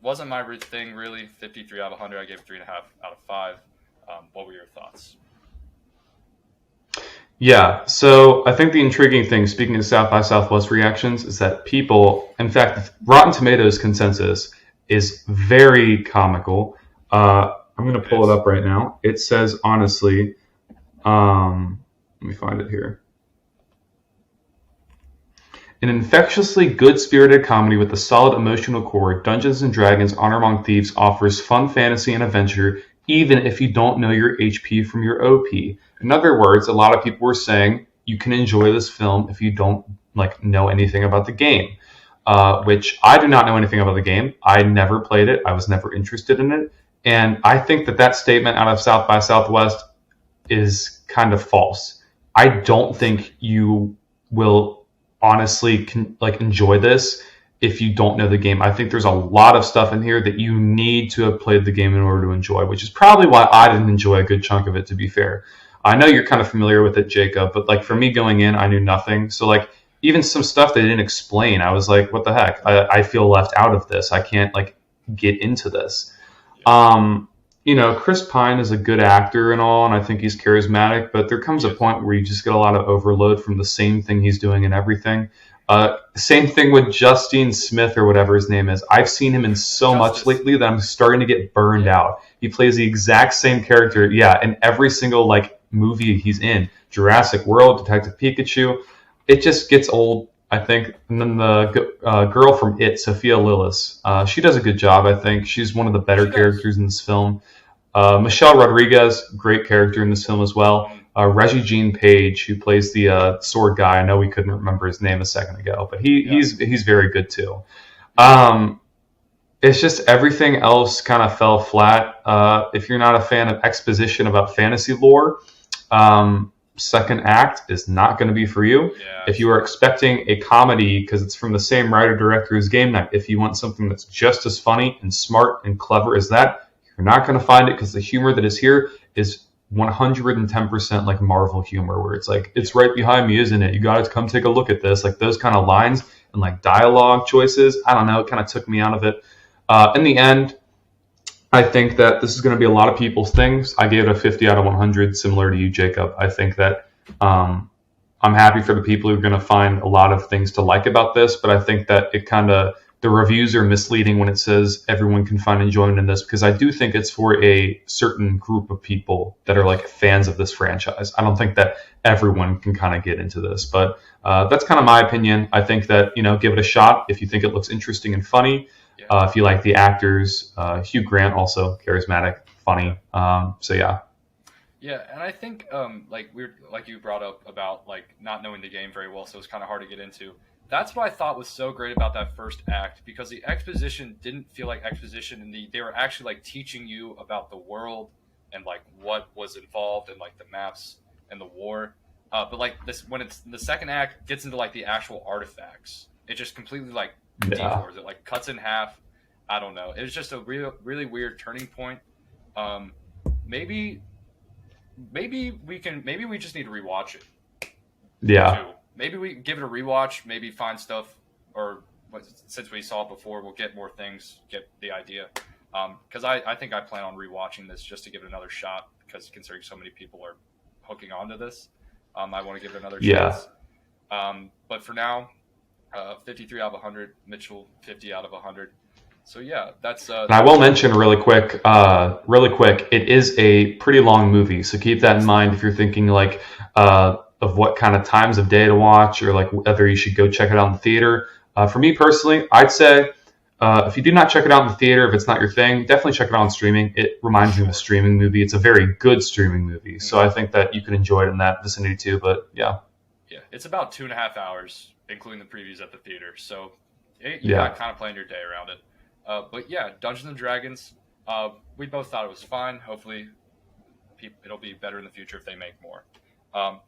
wasn't my thing really. 53 out of 100. I gave it 3.5 out of 5. What were your thoughts? Yeah, so I think the intriguing thing, speaking of South by Southwest reactions, is that people, in fact, Rotten Tomatoes consensus is very comical. I'm going to pull it up right now. It says, honestly, let me find it here. An infectiously good-spirited comedy with a solid emotional core, Dungeons & Dragons Honor Among Thieves offers fun fantasy and adventure, even if you don't know your HP from your OP. In other words, a lot of people were saying you can enjoy this film if you don't know anything about the game, which I do not know anything about the game. I never played it. I was never interested in it. And I think that statement out of South by Southwest is kind of false. I don't think you will honestly enjoy this if you don't know the game. I think there's a lot of stuff in here that you need to have played the game in order to enjoy, which is probably why I didn't enjoy a good chunk of it, to be fair. I know you're kind of familiar with it, Jacob, but for me going in, I knew nothing. So even some stuff they didn't explain, I was like, what the heck? I feel left out of this. I can't get into this. Chris Pine is a good actor and all, and I think he's charismatic, but there comes a point where you just get a lot of overload from the same thing he's doing in everything. Same thing with Justine Smith or whatever his name is. I've seen him in so much lately that I'm starting to get burned out. He plays the exact same character, in every single movie he's in. Jurassic World, Detective Pikachu. It just gets old, I think. And then the girl from It, Sophia Lillis, she does a good job, I think. She's one of the better characters in this film. Michelle Rodriguez, great character in this film as well. Reggie Jean Page, who plays the sword guy. I know we couldn't remember his name a second ago, but he's very good too. It's just everything else kind of fell flat. If you're not a fan of exposition about fantasy lore, second act is not going to be for you. Yeah. If you are expecting a comedy because it's from the same writer-director as Game Night, if you want something that's just as funny and smart and clever as that, you're not going to find it because the humor that is here is 110% like Marvel humor, where it's it's right behind me, isn't it? You got to come take a look at this. Those kind of lines and dialogue choices, I don't know, it kind of took me out of it. In the end, I think that this is going to be a lot of people's things. I gave it a 50 out of 100, similar to you, Jacob. I think that I'm happy for the people who are going to find a lot of things to like about this, but I think that the reviews are misleading when it says everyone can find enjoyment in this, because I do think it's for a certain group of people that are fans of this franchise. I don't think that everyone can kind of get into this, but that's kind of my opinion. I think that, give it a shot if you think it looks interesting and funny. Yeah. If you like the actors, Hugh Grant also charismatic, funny. So yeah. Yeah, and I think you brought up about not knowing the game very well, so it's kind of hard to get into. That's what I thought was so great about that first act, because the exposition didn't feel like exposition, and they were actually teaching you about the world and what was involved and the maps and the war. But this, when it's the second act gets into the actual artifacts, it just completely detours it, cuts in half. I don't know. It was just a really weird turning point. Maybe we just need to rewatch it. Yeah. Too. Maybe we give it a rewatch, maybe find stuff, or since we saw it before, we'll get more things, get the idea. Because I think I plan on rewatching this just to give it another shot, because considering so many people are hooking onto this, I want to give it another chance. But for now, 53 out of 100, Mitchell 50 out of 100. So yeah, that's. And I will mention really quick, it is a pretty long movie, so keep that in mind if you're thinking of what kind of times of day to watch, or whether you should go check it out in the theater. For me personally, I'd say If you do not check it out in the theater, if it's not your thing, definitely check it out on streaming. It reminds me of a streaming movie. It's a very good streaming movie, so I think that you can enjoy it in that vicinity too. But yeah, it's about 2.5 hours, including the previews at the theater. So you yeah, got kind of plan your day around it. But yeah, Dungeons and Dragons. We both thought it was fine. Hopefully, it'll be better in the future if they make more.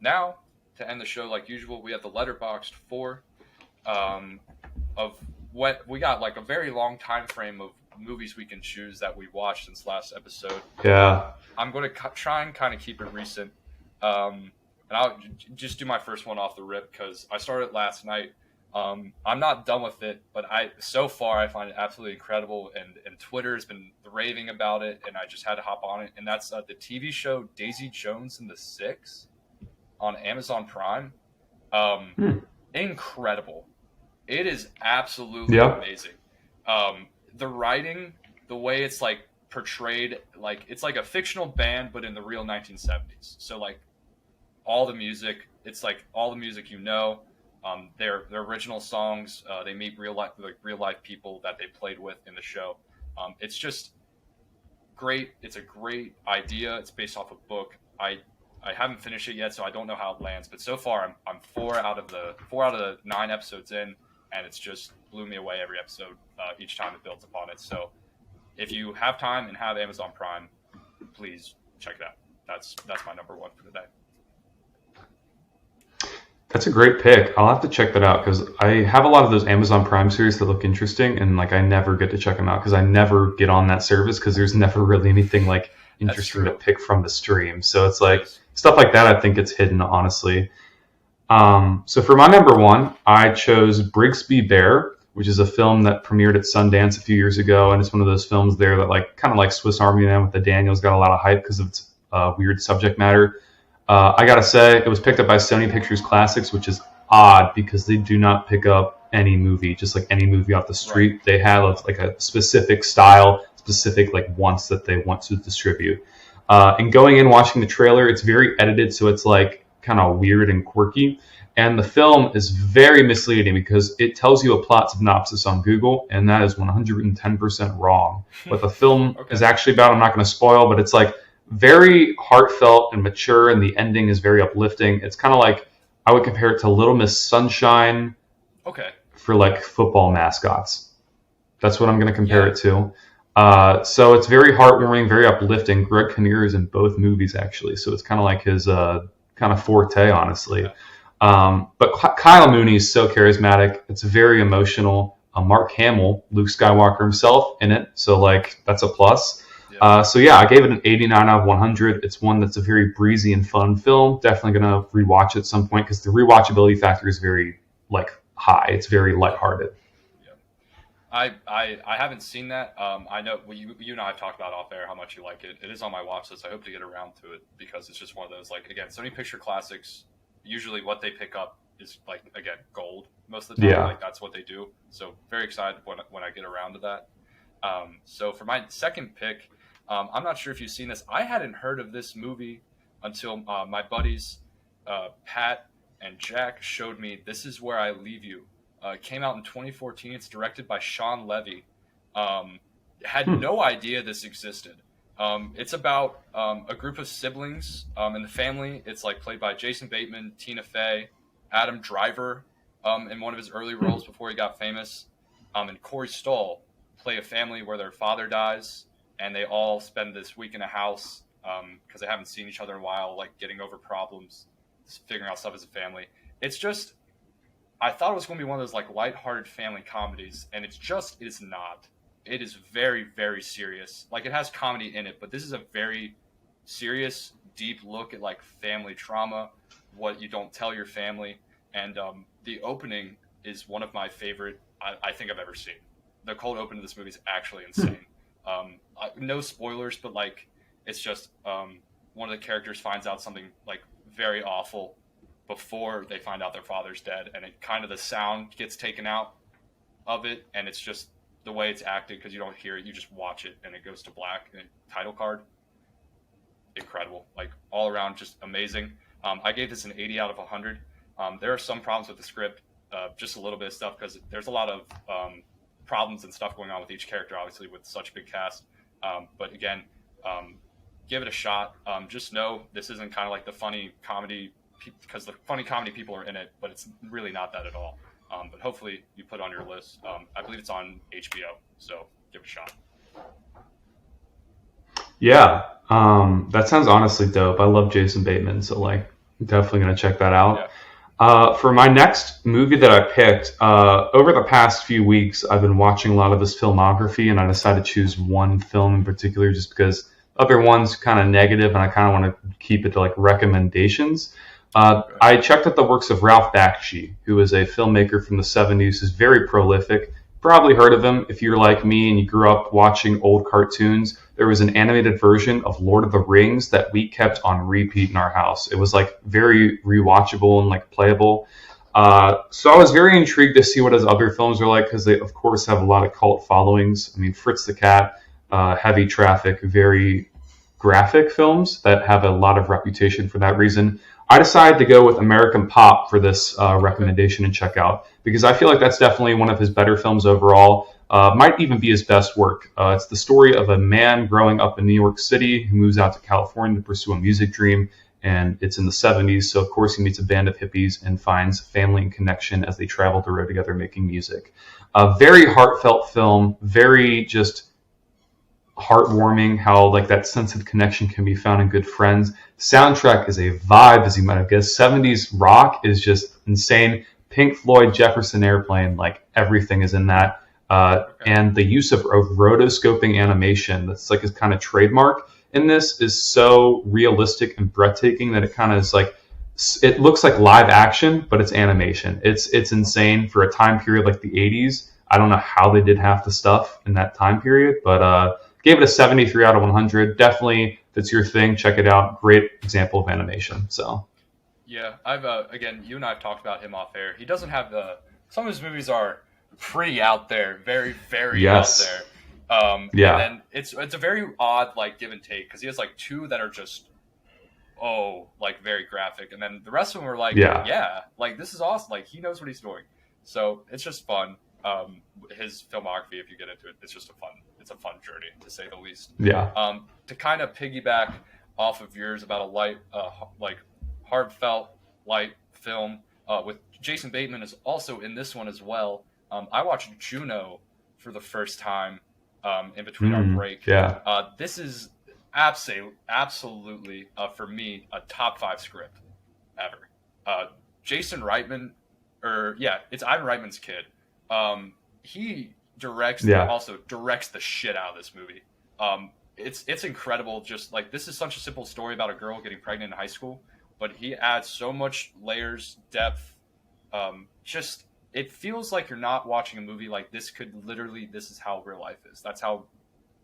Now, to end the show like usual, we have the Letterboxd 4 of what we got, like a very long time frame of movies we can choose that we watched since last episode. yeah. I'm going to try and kind of keep it recent. And I'll just do my first one off the rip because I started last night. I'm not done with it, but so far I find it absolutely incredible, and Twitter has been raving about it, and I just had to hop on it. And that's the TV show Daisy Jones and the Six on Amazon Prime. Incredible. It is absolutely amazing. The writing, the way it's like portrayed, like it's like a fictional band, but in the real 1970s. So like all the music, it's like all the music their original songs. They meet real life people that they played with in the show. It's just great. It's a great idea. It's based off a book. I haven't finished it yet, so I don't know how it lands. But so far, I'm 4 out of the 9 episodes in, and it's just blew me away every episode. Each time it builds upon it. So if you have time and have Amazon Prime, please check it out. That's my number one for today. That's a great pick. I'll have to check that out because I have a lot of those Amazon Prime series that look interesting, and like I never get to check them out because I never get on that service because there's never really anything like interesting to pick from the stream. So it's like stuff like that. I think it's hidden, honestly. So for my number one, I chose Brigsby Bear, which is a film that premiered at Sundance a few years ago, and it's one of those films there that like kind of like Swiss Army Man with the Daniels got a lot of hype because of its weird subject matter. I gotta say, it was picked up by Sony Pictures Classics, which is odd because they do not pick up any movie, just like any movie off the street. Right. They have like a specific style, specific like wants that they want to distribute. And going in watching the trailer, it's very edited, so it's like kind of weird and quirky. And the film is very misleading because it tells you a plot synopsis on Google, and that is 110% wrong. What the film is actually about, I'm not going to spoil, but it's like very heartfelt and mature, and the ending is very uplifting. It's kind of like, I would compare it to Little Miss Sunshine for like football mascots. That's what I'm going to compare it to. So it's very heartwarming, very uplifting. Greg Kinnear is in both movies, actually, so it's kind of like his kind of forte, honestly. But Kyle Mooney is so charismatic. It's very emotional. Mark Hamill, Luke Skywalker himself, in it, so like that's a plus. So yeah, I gave it an 89 out of 100. It's one that's a very breezy and fun film. Definitely gonna rewatch it at some point because the rewatchability factor is very like high. It's very lighthearted. Yeah, I haven't seen that. I know you and I have talked about off air how much you like it. It is on my watch list. I hope to get around to it because it's just one of those, like, again, Sony Picture Classics. Usually, what they pick up is like, again, gold most of the time. Like that's what they do. So very excited when I get around to that. So for my second pick. I'm not sure if you've seen this. I hadn't heard of this movie until my buddies Pat and Jack showed me This Is Where I Leave You. It came out in 2014. It's directed by Sean Levy. Had no idea this existed. It's about a group of siblings in the family. It's like played by Jason Bateman, Tina Fey, Adam Driver in one of his early roles before he got famous, and Corey Stoll play a family where their father dies. And they all spend this week in a house because they haven't seen each other in a while, like getting over problems, figuring out stuff as a family. It's just, I thought it was going to be one of those like lighthearted family comedies, and it's not. It is very, very serious. Like it has comedy in it, but this is a very serious, deep look at like family trauma, what you don't tell your family. And the opening is one of my favorite I think I've ever seen. The cold open to this movie is actually insane. No spoilers, but like it's just one of the characters finds out something like very awful before they find out their father's dead, and it kind of the sound gets taken out of it, and it's just the way it's acted because you don't hear it, you just watch it, and it goes to black and title card. Incredible, like all around, just amazing. I gave this an 80 out of 100. There are some problems with the script, just a little bit of stuff because there's a lot of problems and stuff going on with each character, obviously with such a big cast. But again, give it a shot. Just know this isn't kind of like the funny comedy, because the funny comedy people are in it, but it's really not that at all. But hopefully you put it on your list. I believe it's on HBO, so give it a shot. Yeah, that sounds honestly dope. I love Jason Bateman, so like definitely gonna check that out. For my next movie that I picked, over the past few weeks, I've been watching a lot of his filmography, and I decided to choose one film in particular just because other ones kind of negative, and I kind of want to keep it to like recommendations. I checked out the works of Ralph Bakshi, who is a filmmaker from the 70s, who's very prolific. Probably heard of him if you're like me and you grew up watching old cartoons. There was an animated version of Lord of the Rings that we kept on repeat in our house. It was like very rewatchable and like playable. So I was very intrigued to see what his other films are like, because they of course have a lot of cult followings. I mean, Fritz the Cat, Heavy Traffic, very graphic films that have a lot of reputation for that reason. I decided to go with American Pop for this recommendation and check out, because I feel like that's definitely one of his better films overall. Might even be his best work. It's the story of a man growing up in New York City who moves out to California to pursue a music dream, and it's in the 70s, so of course he meets a band of hippies and finds family and connection as they travel the road together making music. A very heartfelt film, very just heartwarming how like that sense of connection can be found in good friends. Soundtrack is a vibe, as you might have guessed. 70s rock is just insane. Pink Floyd, Jefferson Airplane, like everything is in that. And the use of rotoscoping animation, that's like his kind of trademark in this, is so realistic and breathtaking that it kind of is like, it looks like live action, but it's animation. It's insane for a time period like the 80s. I don't know how they did half the stuff in that time period, but gave it a 73 out of 100. Definitely, if it's your thing, check it out. Great example of animation. So, yeah, I've again, you and I have talked about him off air. He doesn't have some of his movies are pretty out there, very, very out there. Yeah, and then it's a very odd like give and take, because he has like two that are just like very graphic, and then the rest of them are like like this is awesome. Like he knows what he's doing, so it's just fun. His filmography, if you get into it, it's a fun journey to say the least. Yeah. To kind of piggyback off of yours about a light, like heartfelt light film, with Jason Bateman is also in this one as well. I watched Juno for the first time in between our break. Yeah. This is absolutely for me a top 5 script ever. Jason Reitman, it's Ivan Reitman's kid. He also directs the shit out of this movie. It's incredible. Just like, this is such a simple story about a girl getting pregnant in high school, but he adds so much layers, depth. Just, it feels like you're not watching a movie. Like this is how real life is. That's how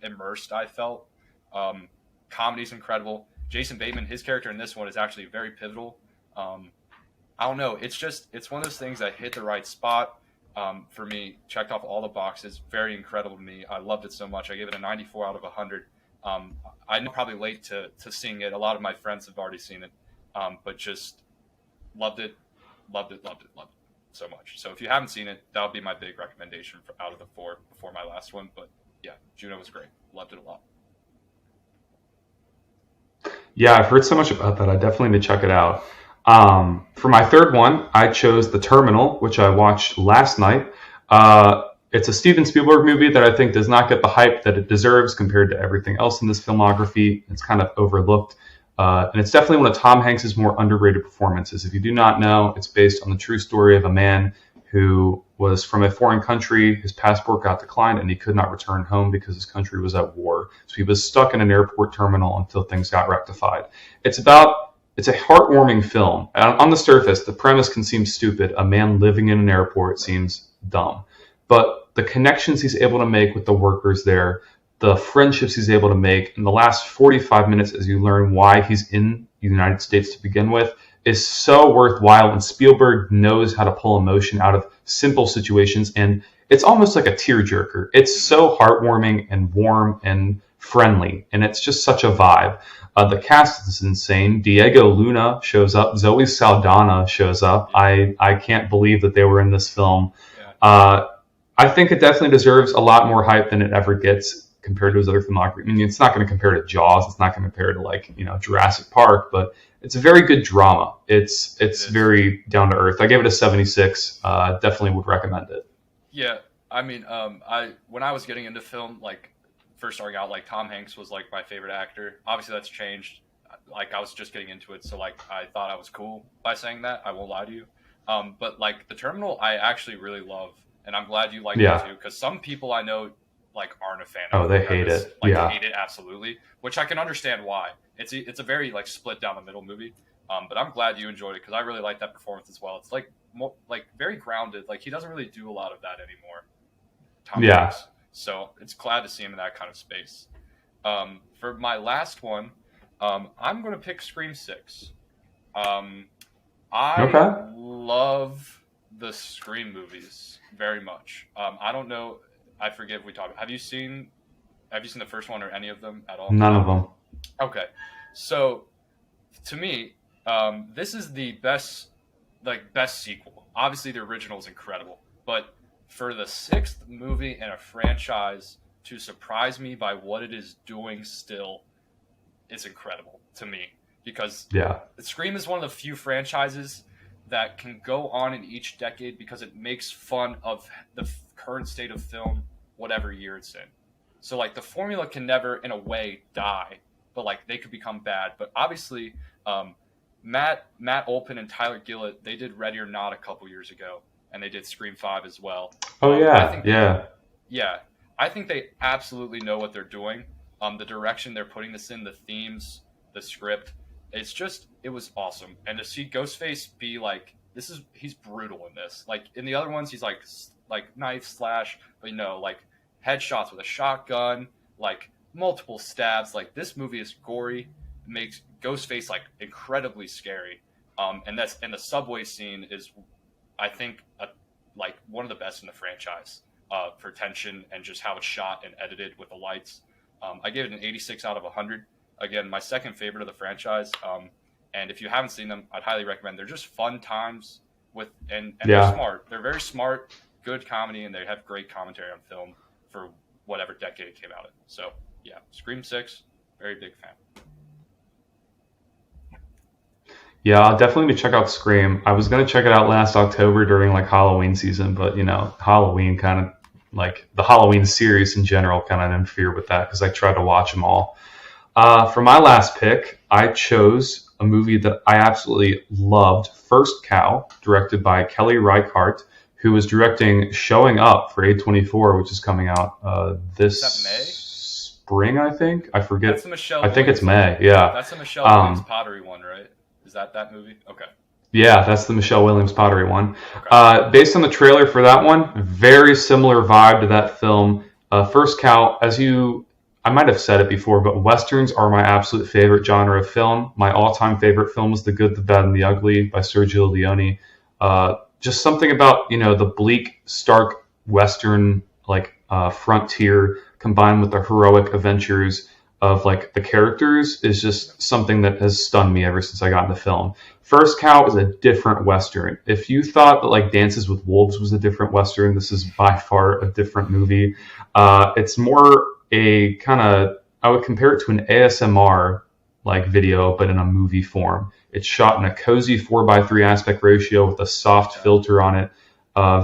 immersed I felt. Comedy's incredible. Jason Bateman, his character in this one is actually very pivotal. I don't know. It's one of those things that hit the right spot. For me, checked off all the boxes. Very incredible to me. I loved it so much. I gave it a 94 out of 100. I'm probably late to seeing it. A lot of my friends have already seen it, but just loved it so much. So if you haven't seen it, that'll be my big recommendation out of the 4 before my last one. But yeah, Juno was great. Loved it a lot. Yeah, I've heard so much about that. I definitely need to check it out. For my third one, I chose The Terminal, which I watched last night. It's a Steven Spielberg movie that I think does not get the hype that it deserves compared to everything else in this filmography. It's kind of overlooked. And it's definitely one of Tom Hanks' more underrated performances. If you do not know, it's based on the true story of a man who was from a foreign country. His passport got declined and he could not return home because his country was at war. So he was stuck in an airport terminal until things got rectified. It's a heartwarming film. On the surface, the premise can seem stupid. A man living in an airport seems dumb. But the connections he's able to make with the workers there, the friendships he's able to make, in the last 45 minutes as you learn why he's in the United States to begin with, is so worthwhile. And Spielberg knows how to pull emotion out of simple situations. And it's almost like a tearjerker. It's so heartwarming and warm and friendly. And it's just such a vibe. The cast is insane. Diego Luna shows up. Zoe Saldana shows up. I can't believe that they were in this film. I think it definitely deserves a lot more hype than it ever gets compared to his other filmography. I mean, it's not going to compare to Jaws. It's not going to compare to like Jurassic Park, but it's a very good drama. It's very down to earth. I gave it a 76. Definitely would recommend it. Yeah, I mean, when I was getting into film, like first starting out, like Tom Hanks was like my favorite actor. Obviously, that's changed. Like I was just getting into it, so like I thought I was cool by saying that. I won't lie to you. But like The Terminal, I actually really love, and I'm glad you like it too. Because some people I know like aren't a fan of. Oh, they hate it. Like hate it absolutely, which I can understand why. It's a very like split down the middle movie. But I'm glad you enjoyed it because I really like that performance as well. It's like more, like very grounded. Like he doesn't really do a lot of that anymore. Tom Hanks. So it's glad to see him in that kind of space. For my last one, I'm going to pick Scream 6. I love the Scream movies very much. I don't know. I forget if we talked. Have you seen the first one or any of them at all? None of them. Okay. So to me, this is the best sequel. Obviously, the original is incredible, but for the 6th movie in a franchise to surprise me by what it is doing still, it's incredible to me because Scream is one of the few franchises that can go on in each decade because it makes fun of the current state of film, whatever year it's in. So like the formula can never, in a way, die, but like they could become bad. But obviously, Matt Olpin and Tyler Gillett, they did Ready or Not a couple years ago, and they did Scream 5 as well. Oh I think they absolutely know what they're doing. The direction they're putting this in, the themes, the script, it was awesome. And to see Ghostface be like, he's brutal in this. Like in the other ones, he's like knife slash, but like headshots with a shotgun, like multiple stabs. Like this movie is gory, makes Ghostface like incredibly scary. And the subway scene is, I think, like one of the best in the franchise for tension and just how it's shot and edited with the lights. I gave it an 86 out of 100. Again, my second favorite of the franchise. And if you haven't seen them, I'd highly recommend. They're just fun times and they're smart. They're very smart, good comedy, and they have great commentary on film for whatever decade it came out in. So yeah, Scream 6, very big fan. Yeah, I'll definitely check out Scream. I was going to check it out last October during like Halloween season, but Halloween kind of like the Halloween series in general kind of interfere with that because I tried to watch them all. For my last pick, I chose a movie that I absolutely loved, First Cow, directed by Kelly Reichardt, who is directing Showing Up for A24, which is coming out this spring, I think. I forget. That's the Michelle I think Williams it's May, yeah. That's the Michelle Williams Pottery one, right? Is that movie? Okay. Yeah, that's the Michelle Williams Pottery one. Okay. Based on the trailer for that one, very similar vibe to that film. First Cow, I might have said it before, but Westerns are my absolute favorite genre of film. My all-time favorite film is The Good, the Bad, and the Ugly by Sergio Leone. Just something about, the bleak, stark Western, frontier combined with the heroic adventures of like the characters is just something that has stunned me ever since I got into film. First Cow is a different Western. If you thought that like Dances with Wolves was a different Western, this is by far a different movie. It's more a kind of, I would compare it to an ASMR like video, but in a movie form. It's shot in a cozy 4:3 aspect ratio with a soft filter on it.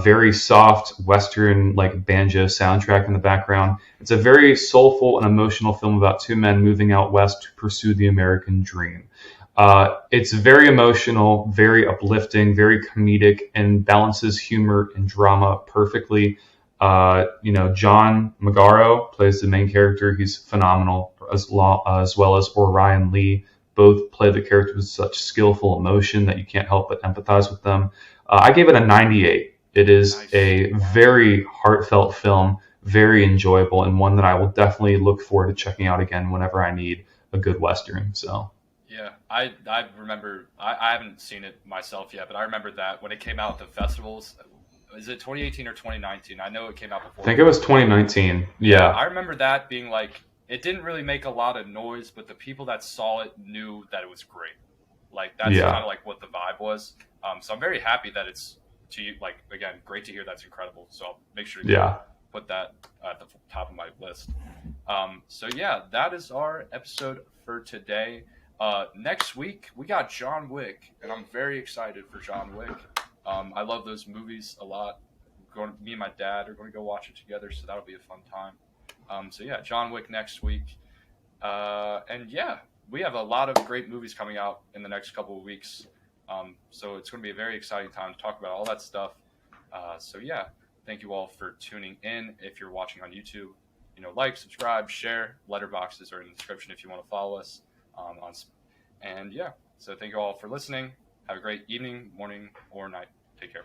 Very soft Western like banjo soundtrack in the background. It's a very soulful and emotional film about two men moving out west to pursue the American dream. It's very emotional, very uplifting, very comedic, and balances humor and drama perfectly. John Magaro plays the main character. He's phenomenal, as well as Orion Lee. Both play the characters with such skillful emotion that you can't help but empathize with them. I gave it a 98. It is a very heartfelt film, very enjoyable, and one that I will definitely look forward to checking out again whenever I need a good Western. So. Yeah, I remember, I haven't seen it myself yet, but I remember that when it came out at the festivals. Is it 2018 or 2019? I know it came out before. I think it was 2019. Yeah. I remember that being like, it didn't really make a lot of noise, but the people that saw it knew that it was great. Like, that's kind of like what the vibe was. So I'm very happy that it's to you, like, again, great to hear. That's incredible. So I'll make sure to Yeah. put that at the top of my list. So yeah, that is our episode for today. Next week we got John Wick, and I'm very excited for John Wick. I love those movies a lot. Me and my dad are going to go watch it together, so that'll be a fun time. So yeah, John Wick next week. And yeah, we have a lot of great movies coming out in the next couple of weeks. So it's going to be a very exciting time to talk about all that stuff. So yeah, thank you all for tuning in. If you're watching on YouTube, like, subscribe, share. Letterboxds are in the description if you want to follow us. And yeah, so thank you all for listening. Have a great evening, morning, or night. Take care.